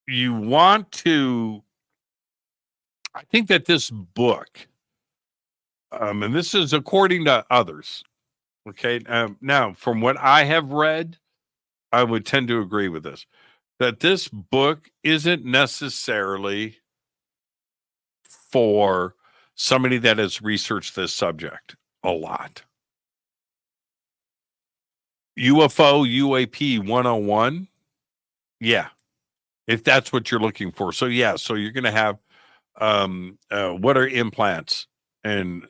you want to... I think that this book, and this is according to others, okay? Now, from what I have read, I would tend to agree with this, that this book isn't necessarily for somebody that has researched this subject a lot. UFO, UAP 101, yeah, if that's what you're looking for. So yeah, so you're going to have what are implants, and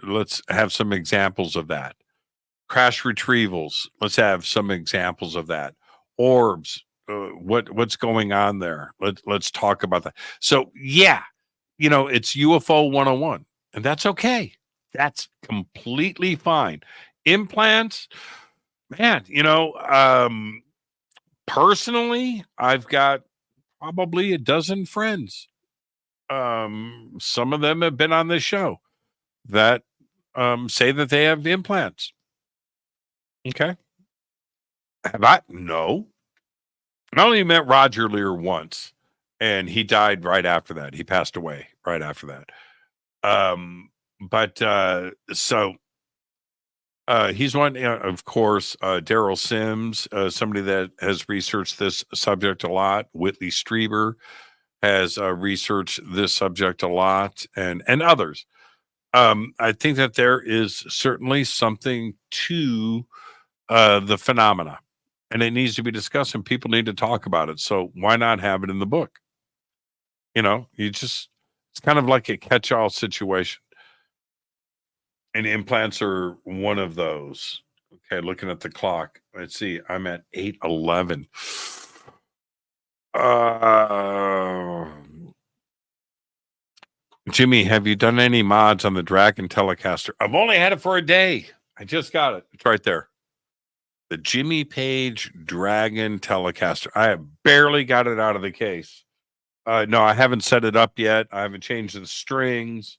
let's have some examples of that. Crash retrievals, let's have some examples of that. Orbs, what's going on there? Let's talk about that. So yeah, it's UFO 101, and that's okay. That's completely fine. Implants, man, personally, I've got probably a dozen friends. Some of them have been on this show that say that they have implants. Okay. Have I? No. I only met Roger Lear once, and he died right after that. He passed away right after that. He's one, of course, Daryl Sims, somebody that has researched this subject a lot. Whitley Strieber has researched this subject a lot, and others. I think that there is certainly something to the phenomena, and it needs to be discussed, and people need to talk about it. So why not have it in the book? It's kind of like a catch-all situation. And implants are one of those. Okay, looking at the clock. Let's see. I'm at 8:11. Jimmy, have you done any mods on the Dragon Telecaster? I've only had it for a day. I just got it. It's right there. The Jimmy Page Dragon Telecaster. I have barely got it out of the case. No, I haven't set it up yet. I haven't changed the strings.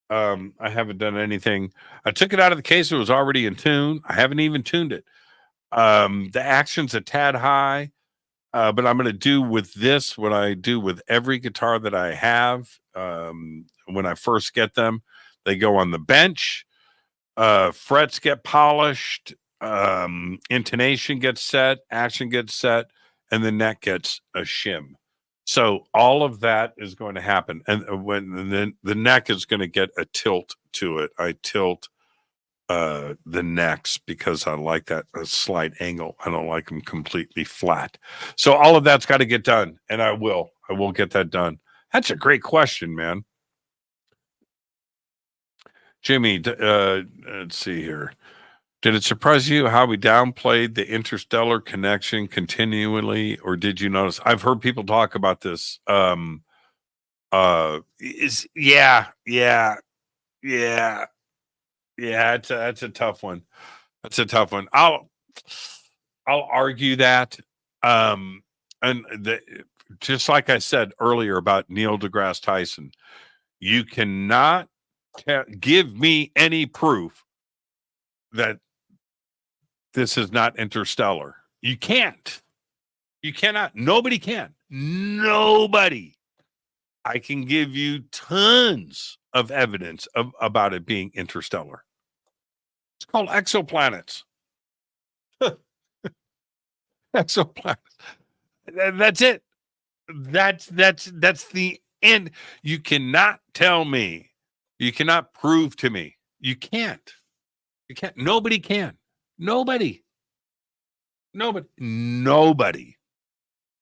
I haven't done anything. I took it out of the case. It was already in tune. I haven't even tuned it. The action's a tad high, but I'm going to do with this what I do with every guitar that I have. When I first get them, they go on the bench. Frets get polished. Intonation gets set. Action gets set. And the neck gets a shim. So all of that is going to happen. And then the neck is going to get a tilt to it. I tilt the necks because I like that a slight angle. I don't like them completely flat. So all of that's got to get done. And I will get that done. That's a great question, man. Jimmy, let's see here. Did it surprise you how we downplayed the interstellar connection continually, or did you notice? I've heard people talk about this. Yeah. That's a tough one. That's a tough one. I'll argue that. Just like I said earlier about Neil deGrasse Tyson, you cannot give me any proof that this is not interstellar. You can't. You cannot. Nobody can. Nobody. I can give you tons of evidence about it being interstellar. It's called exoplanets. Exoplanets. That's it. That's the end. You cannot tell me. You cannot prove to me. You can't. You can't. Nobody can. Nobody.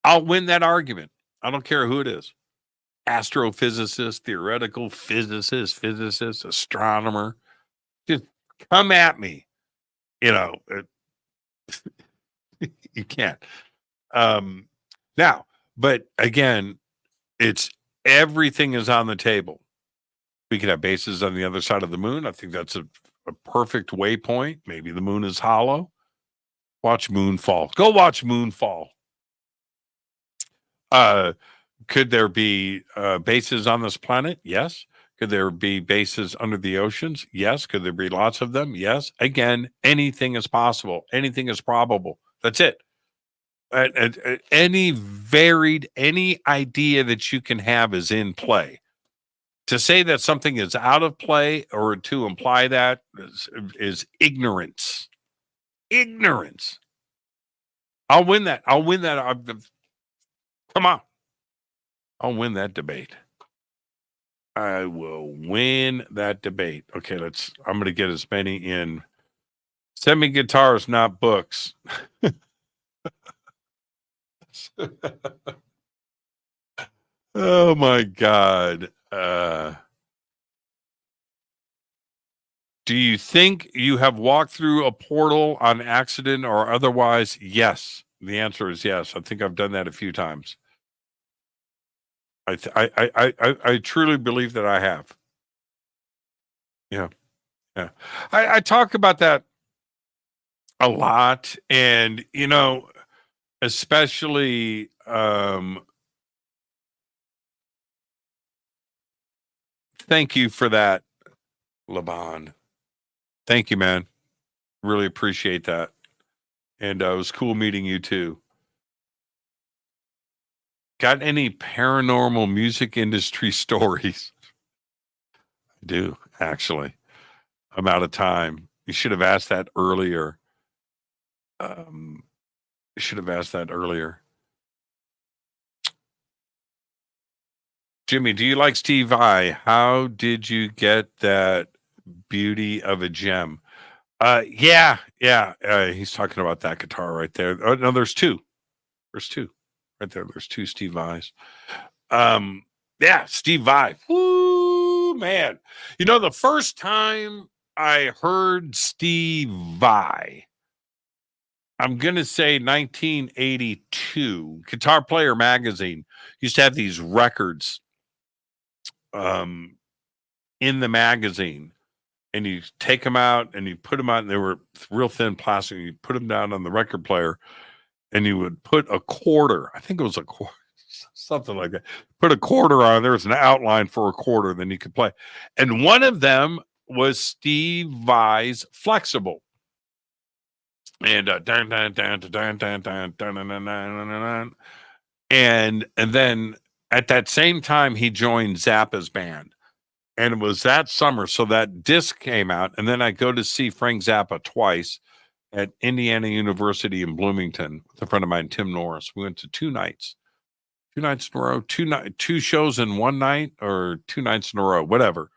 I'll win that argument. I don't care who it is. Astrophysicist, theoretical physicist, astronomer. Just come at me. You can't. Now, but again, it's everything is on the table. We could have bases on the other side of the moon. I think that's a perfect waypoint. Maybe the moon is hollow. Watch Moonfall. Go watch Moonfall. Could there be bases on this planet? Yes. Could there be bases under the oceans? Yes. Could there be lots of them? Yes. Again, anything is possible. Anything is probable. That's it. Any idea that you can have is in play. To say that something is out of play or to imply that is ignorance. Ignorance. I'll win that. Come on. I'll win that debate. I will win that debate. Okay, I'm going to get as many in. Send me guitars, not books. Oh my God. Do you think you have walked through a portal on accident or otherwise? Yes. The answer is yes. I think I've done that a few times. I truly believe that I have. Yeah. Yeah. I talk about that a lot. And, especially, thank you for that, Laban. Thank you, man. Really appreciate that. And it was cool meeting you too. Got any paranormal music industry stories? I do, actually. I'm out of time. You should have asked that earlier. Um, you should have asked that earlier. Jimmy, do you like Steve Vai? How did you get that beauty of a gem? Yeah. He's talking about that guitar right there. Oh, no, there's two. There's two right there. There's two Steve Vais. Yeah, Steve Vai. Woo, man. The first time I heard Steve Vai, I'm going to say 1982. Guitar Player magazine used to have these records in the magazine. And you take them out and you put them out, and they were real thin plastic. And you put them down on the record player, and you would put a quarter. I think it was a quarter, something like that. Put a quarter on. There was an outline for a quarter, then you could play. And one of them was Steve Vai's Flexible. And and then at that same time, he joined Zappa's band. And it was that summer. So that disc came out. And then I go to see Frank Zappa twice at Indiana University in Bloomington with a friend of mine, Tim Norris. We went to 2 nights in a row, two shows in one night, or 2 nights in a row, whatever.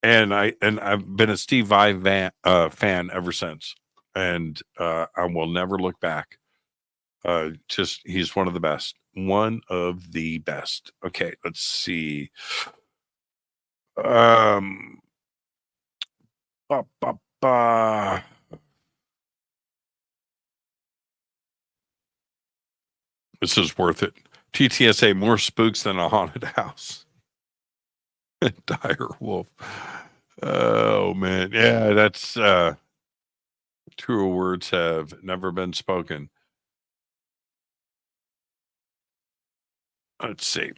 And I've been a Steve Vai fan ever since. And I will never look back. He's one of the best. One of the best. Okay, let's see. This is worth it. TTSA, more spooks than a haunted house. Dire Wolf. Oh man. Yeah, that's truer words have never been spoken. Let's see.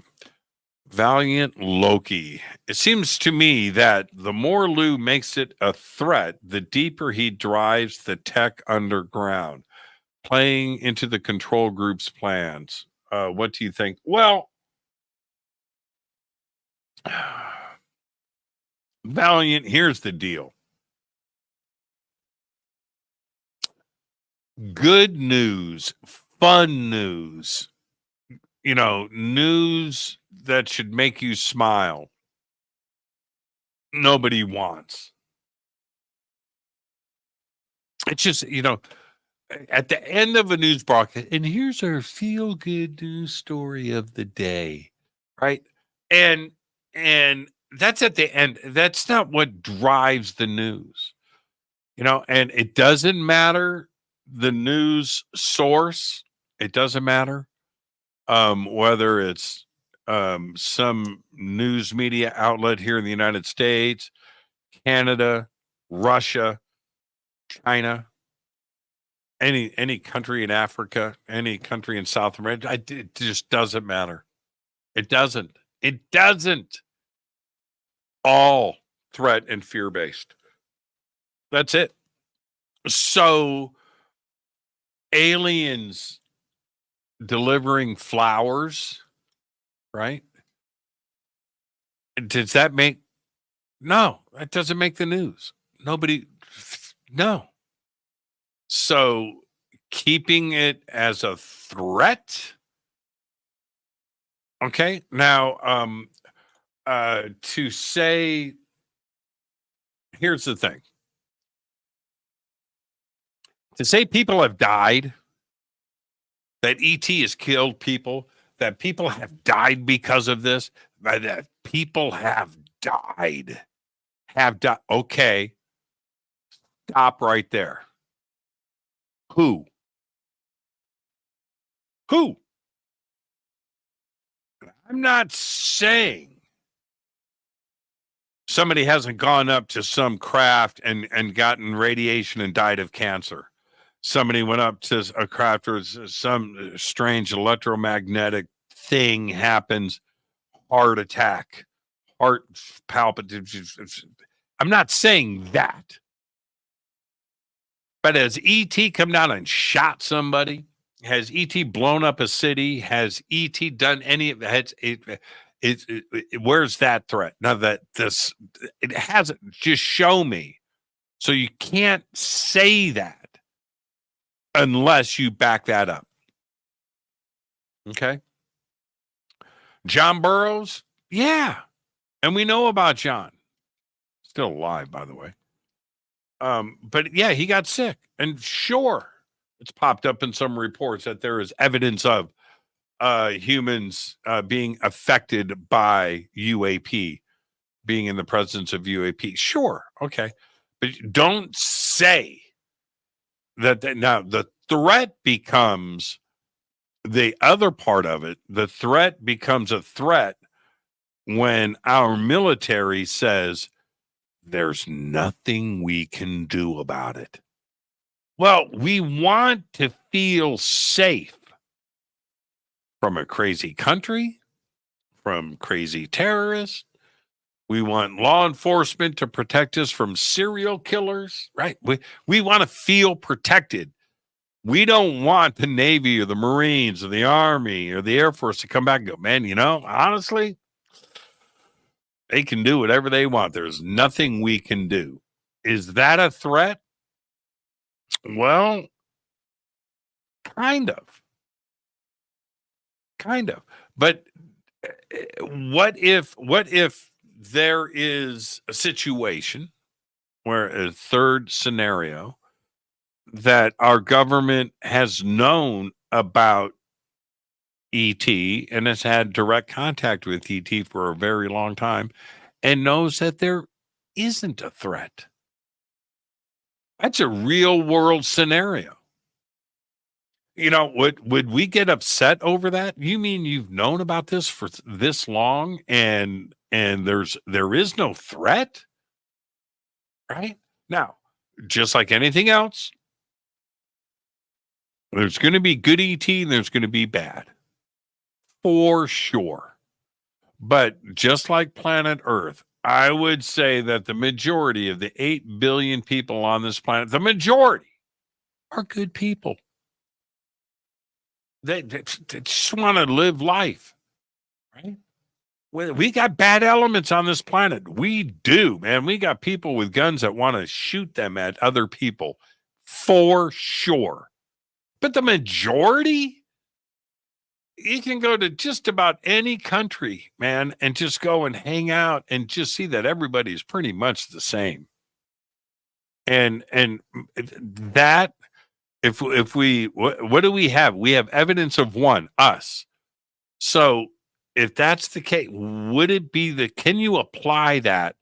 Valiant Loki. It seems to me that the more Lou makes it a threat, the deeper he drives the tech underground, playing into the control group's plans. What do you think? Well, Valiant, here's the deal. Good news, fun news, news that should make you smile. Nobody wants. It's just, at the end of a news broadcast, and here's our feel good news story of the day, right? And that's at the end. That's not what drives the news, and it doesn't matter the news source. It doesn't matter whether it's some news media outlet here in the United States, Canada, Russia, China, any country in Africa, any country in South America. It just doesn't matter. It doesn't. All threat and fear based. That's it. So aliens delivering flowers, right? Does that make? No, that doesn't make the news. Nobody. No. So keeping it as a threat. Okay. Now, to say, here's the thing. To say people have died, that ET has killed people, that people have died because of this, that people have died. Okay, stop right there. Who? I'm not saying somebody hasn't gone up to some craft and gotten radiation and died of cancer. Somebody went up to a craft where some strange electromagnetic thing happens, heart attack, heart palpitations. I'm not saying that. But has E.T. come down and shot somebody? Has E.T. blown up a city? Has E.T. done any of that? Where's that threat? Now that it hasn't, just show me. So you can't say that unless you back that up. Okay. John Burroughs? Yeah. And we know about John. Still alive, by the way. But yeah, he got sick. And sure, it's popped up in some reports that there is evidence of humans being affected by UAP, being in the presence of UAP. Sure. Okay. But don't say that. Now, the threat becomes the other part of it. The threat becomes a threat when our military says there's nothing we can do about it. Well, we want to feel safe from a crazy country, from crazy terrorists. We want law enforcement to protect us from serial killers, right? We want to feel protected. We don't want the Navy or the Marines or the Army or the Air Force to come back and go, man, honestly, they can do whatever they want. There's nothing we can do. Is that a threat? Well, kind of. But what if there is a situation where a third scenario that our government has known about ET and has had direct contact with ET for a very long time and knows that there isn't a threat? That's a real world scenario. Would we get upset over that? You mean you've known about this for this long and there is no threat? Right? Now, just like anything else, there's going to be good ET and there's going to be bad. For sure. But just like planet Earth, I would say that the majority of the 8 billion people on this planet, the majority are good people. They just want to live life, right? We got bad elements on this planet. We do, man. We got people with guns that want to shoot them at other people, for sure. But the majority, you can go to just about any country, man, and just go and hang out and just see that everybody's pretty much the same. And that, if we, what do we have? We have evidence of one, us. So if that's the case, would it be can you apply that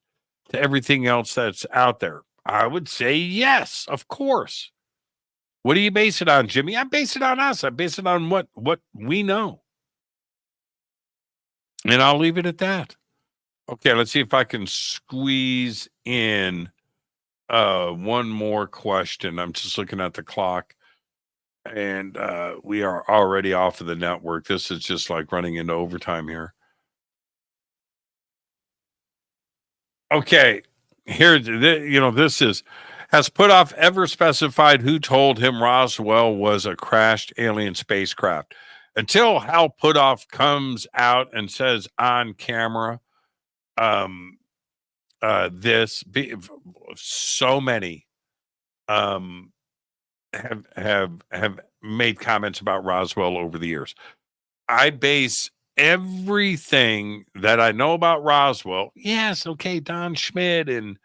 to everything else that's out there? I would say yes, of course. What do you base it on, Jimmy? I base it on us. I base it on what we know. And I'll leave it at that. Okay, let's see if I can squeeze in one more question. I'm just looking at the clock. And we are already off of the network. This is just like running into overtime here. Okay, here, this is, has Putoff ever specified who told him Roswell was a crashed alien spacecraft? Until Hal Putoff comes out and says on camera, so many have made comments about Roswell over the years. I base everything that I know about Roswell. Yes, okay, Don Schmidt and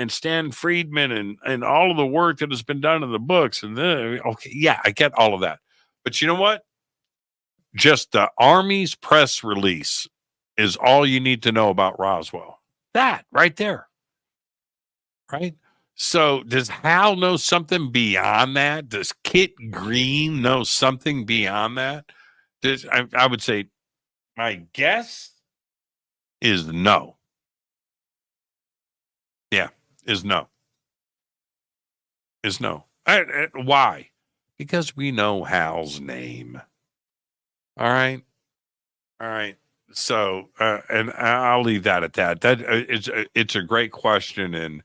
Stan Friedman and all of the work that has been done in the books. And okay, yeah, I get all of that. But you know what? Just the Army's press release is all you need to know about Roswell. That right there. Right? So does Hal know something beyond that? Does Kit Green know something beyond that? I would say my guess is no. Yeah, is no. Is no. Why? Because we know Hal's name. All right. All right. So, and I'll leave that at that. It's a great question,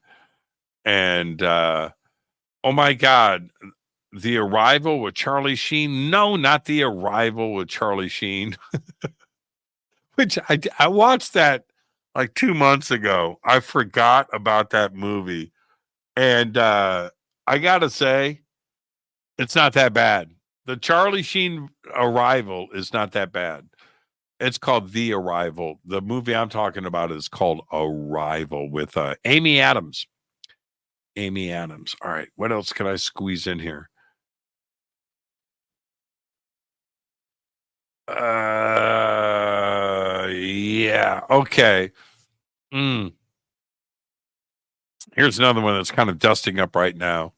and oh my God, The Arrival with Charlie Sheen. No, not The Arrival with Charlie Sheen. Which I watched that like 2 months ago. I forgot about that movie, and I gotta say, it's not that bad. The Charlie Sheen Arrival is not that bad. It's called The Arrival. The movie I'm talking about is called Arrival with Amy Adams. Amy Adams. All right. What else can I squeeze in here? Yeah. Okay. Here's another one that's kind of dusting up right now.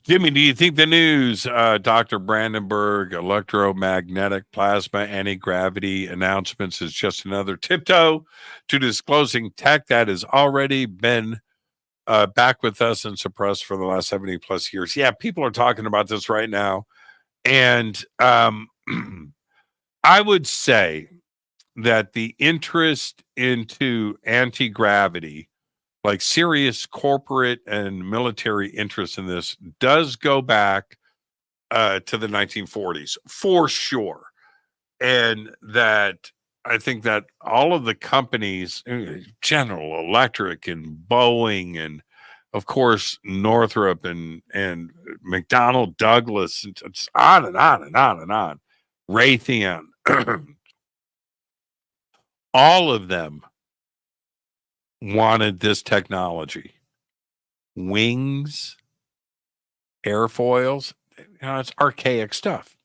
Jimmy, do you think the news, Dr. Brandenburg, electromagnetic plasma, anti-gravity announcements is just another tiptoe to disclosing tech that has already been back with us and suppressed for the last 70 plus years? Yeah, people are talking about this right now. And I would say that the interest into anti-gravity, like serious corporate and military interest in this, does go back to the 1940s for sure. And that I think that all of the companies, General Electric and Boeing, and of course Northrop and McDonnell Douglas, and it's on and on and on and on, Raytheon, all of them wanted this technology. Wings, airfoils, it's archaic stuff.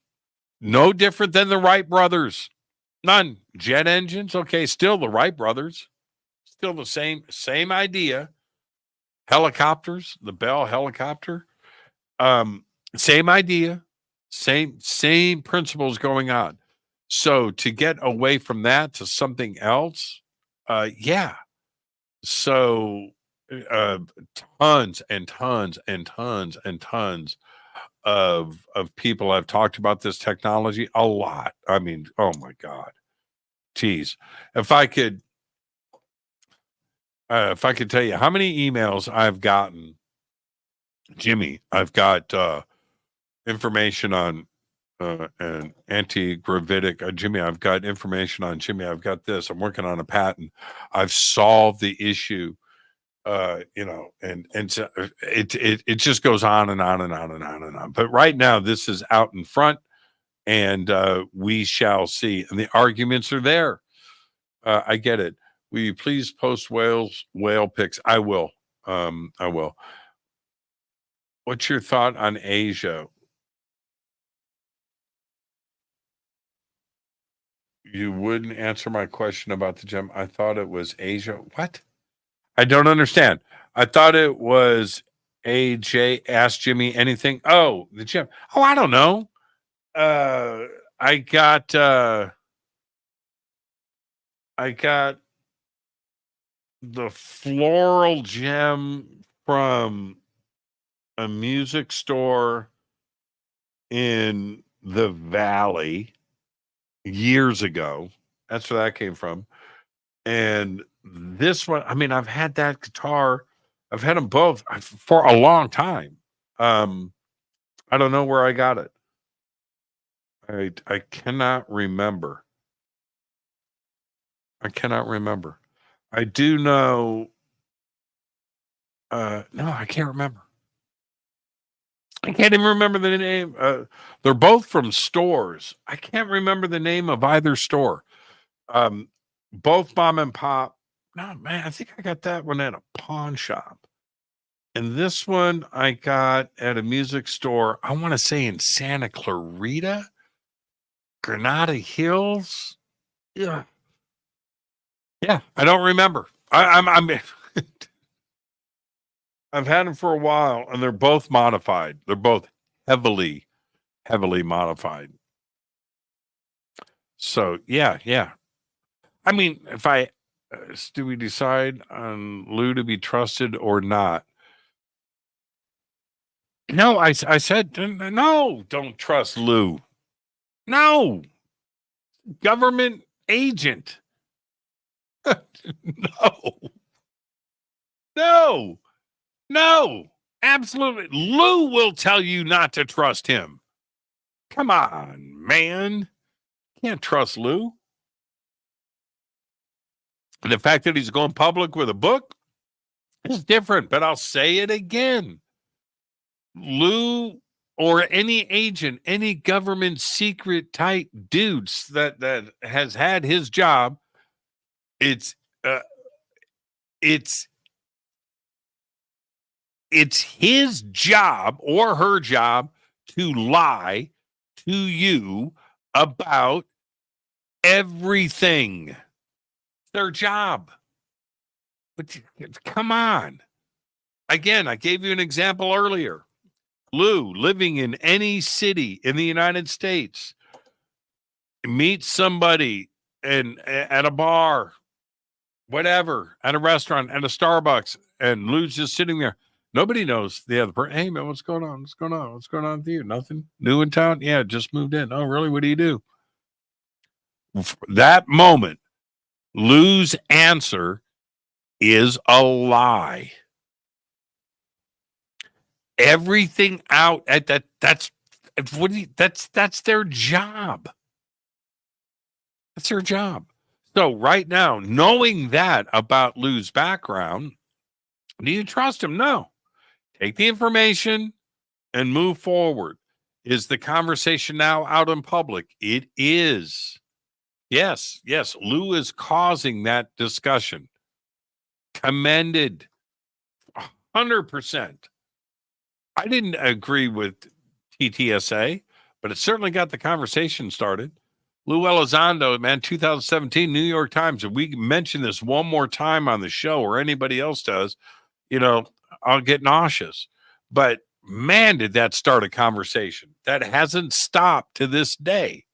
No different than the Wright brothers. None. Jet engines, okay, still the Wright brothers. Still the same idea. Helicopters, the Bell helicopter. Same idea. Same principles going on. So to get away from that to something else, yeah. So tons and tons and tons and tons of people have talked about this technology a lot. I mean, oh my God. Geez. If I could tell you how many emails I've gotten, Jimmy, I've got information on an anti-gravitic. Jimmy, I've got information on Jimmy. I've got this. I'm working on a patent. I've solved the issue. And so it just goes on and on and on and on and on. But right now, this is out in front, and we shall see. And the arguments are there. I get it. Will you please post whale pics? I will. I will. What's your thought on Asia? You wouldn't answer my question about the gem. I thought it was Asia. What? I don't understand. I thought it was AJ asked Jimmy anything. Oh, the gem. Oh, I don't know. I got the floral gem from a music store in the Valley years ago. That's where that came from. And this one, I mean, I've had that guitar. I've had them both for a long time. I don't know where I got it. I cannot remember. I do know. No, I can't remember. I can't even remember the name. They're both from stores. I can't remember the name of either store. Both mom and pop. No, man, I think I got that one at a pawn shop. And this one I got at a music store, I want to say in Santa Clarita. Granada Hills. Yeah. Yeah, I don't remember. I'm I've had them for a while, and they're both modified. They're both heavily modified. So yeah. I mean, if do we decide on Lou to be trusted or not? No, I said no. Don't trust Lou. No, government agent. No, absolutely. Lou will tell you not to trust him. Come on, man. Can't trust Lou. And the fact that he's going public with a book is different, but I'll say it again. Lou or any agent, any government secret type dudes that has had his job, it's his job or her job to lie to you about everything. Their job. But come on. Again, I gave you an example earlier. Lou, living in any city in the United States, meets somebody at a bar, whatever, at a restaurant, at a Starbucks, and Lou's just sitting there. Nobody knows the other person. Hey, man, what's going on? What's going on? What's going on with you? Nothing? New in town? Yeah, just moved in. Oh, really? What do you do? That moment, Lou's answer is a lie. Everything out at that's their job. That's their job. So right now, knowing that about Lou's background, do you trust him? No. Take the information and move forward. Is the conversation now out in public? It is. Yes. Lou is causing that discussion. Commended. 100%. I didn't agree with TTSA, but it certainly got the conversation started. Lou Elizondo, man, 2017 New York Times. If we mention this one more time on the show or anybody else does, I'll get nauseous. But man, did that start a conversation. That hasn't stopped to this day.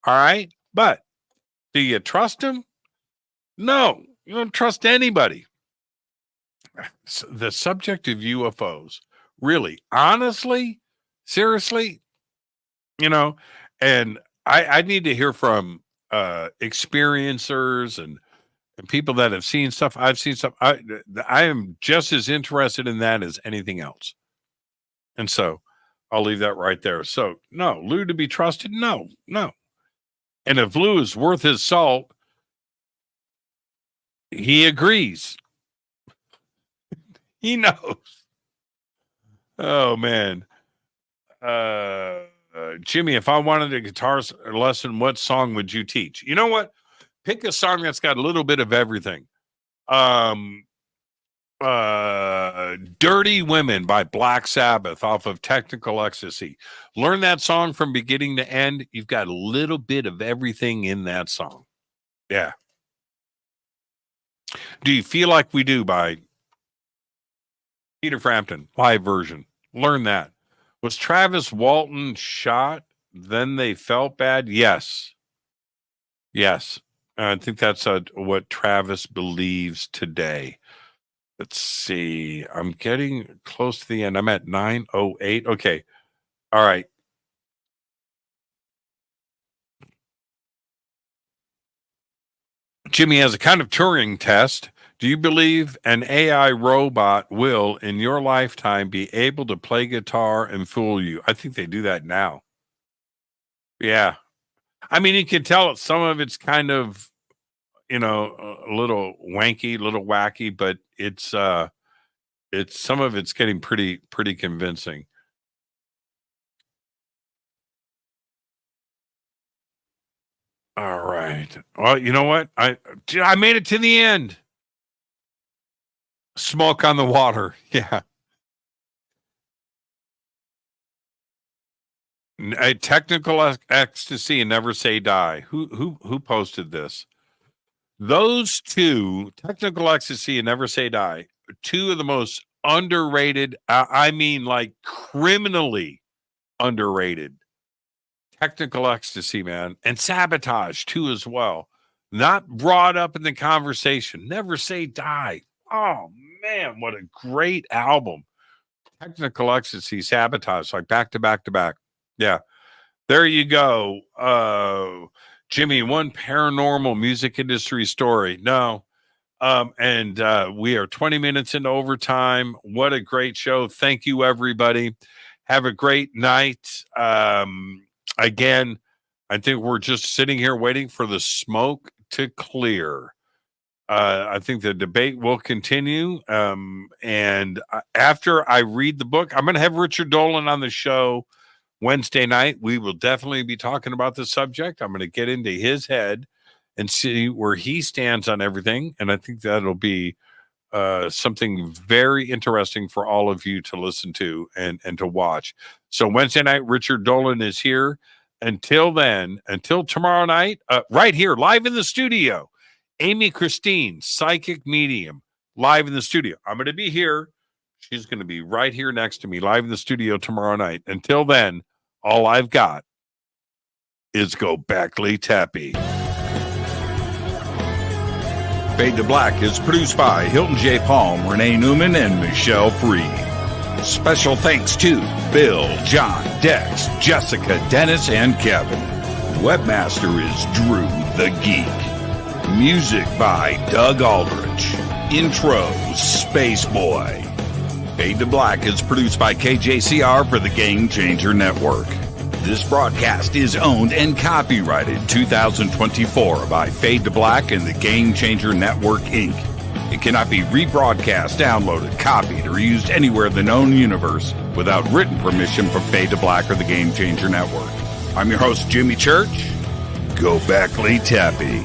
All right. But do you trust him? No, you don't trust anybody. The subject of UFOs, really, honestly, seriously, and I need to hear from experiencers and people that have seen stuff. I've seen stuff. I am just as interested in that as anything else. And so I'll leave that right there. So no, Lou to be trusted? No. And if Lou is worth his salt, he agrees. He knows. Oh man. Jimmy, if I wanted a guitar lesson, what song would you teach? You know what? Pick a song that's got a little bit of everything. Dirty Women by Black Sabbath off of Technical Ecstasy. Learn that song from beginning to end. You've got a little bit of everything in that song. Yeah. Do You Feel Like We Do by Peter Frampton, live version. Learn that. Was Travis Walton shot? Then they felt bad? Yes. I think that's what Travis believes today. Let's see. I'm getting close to the end. I'm at 9:08. Okay. All right. Jimmy has a kind of Turing test. Do you believe an AI robot will, in your lifetime, be able to play guitar and fool you? I think they do that now. Yeah. I mean, you can tell some of it's kind of, a little wanky, little wacky, but it's some of it's getting pretty convincing. All right. Well, you know what? I made it to the end. Smoke on the water. Yeah. Technical ecstasy and never say die. Who posted this? Those two, technical ecstasy and never say die, two of the most underrated, I mean like criminally underrated. Technical ecstasy, man, and sabotage too as well. Not brought up in the conversation. Never say die. Oh man, what a great album. Technical ecstasy, sabotage, like back to back to back. Yeah. There you go. Jimmy, one paranormal music industry story. No. And we are 20 minutes into overtime. What a great show. Thank you, everybody. Have a great night. Again, I think we're just sitting here waiting for the smoke to clear. I think the debate will continue. And after I read the book, I'm going to have Richard Dolan on the show Wednesday night. We will definitely be talking about the subject. I'm going to get into his head and see where he stands on everything. And I think that'll be something very interesting for all of you to listen to and to watch. So Wednesday night, Richard Dolan is here. Until then, until tomorrow night, right here, live in the studio, Amy Christine, psychic medium, live in the studio. I'm going to be here. She's going to be right here next to me, live in the studio tomorrow night. Until then, all I've got is go Backley Tappy. Fade to Black is produced by Hilton J. Palm, Renee Newman, and Michelle Freed. Special thanks to Bill, John, Dex, Jessica, Dennis, and Kevin. Webmaster is Drew the Geek. Music by Doug Aldrich. Intro, Space Boy. Fade to Black is produced by KJCR for the Game Changer Network. This broadcast is owned and copyrighted 2024 by Fade to Black and the Game Changer Network, Inc. It cannot be rebroadcast, downloaded, copied, or used anywhere in the known universe without written permission from Fade to Black or the Game Changer Network. I'm your host, Jimmy Church. Go Backley Tappy.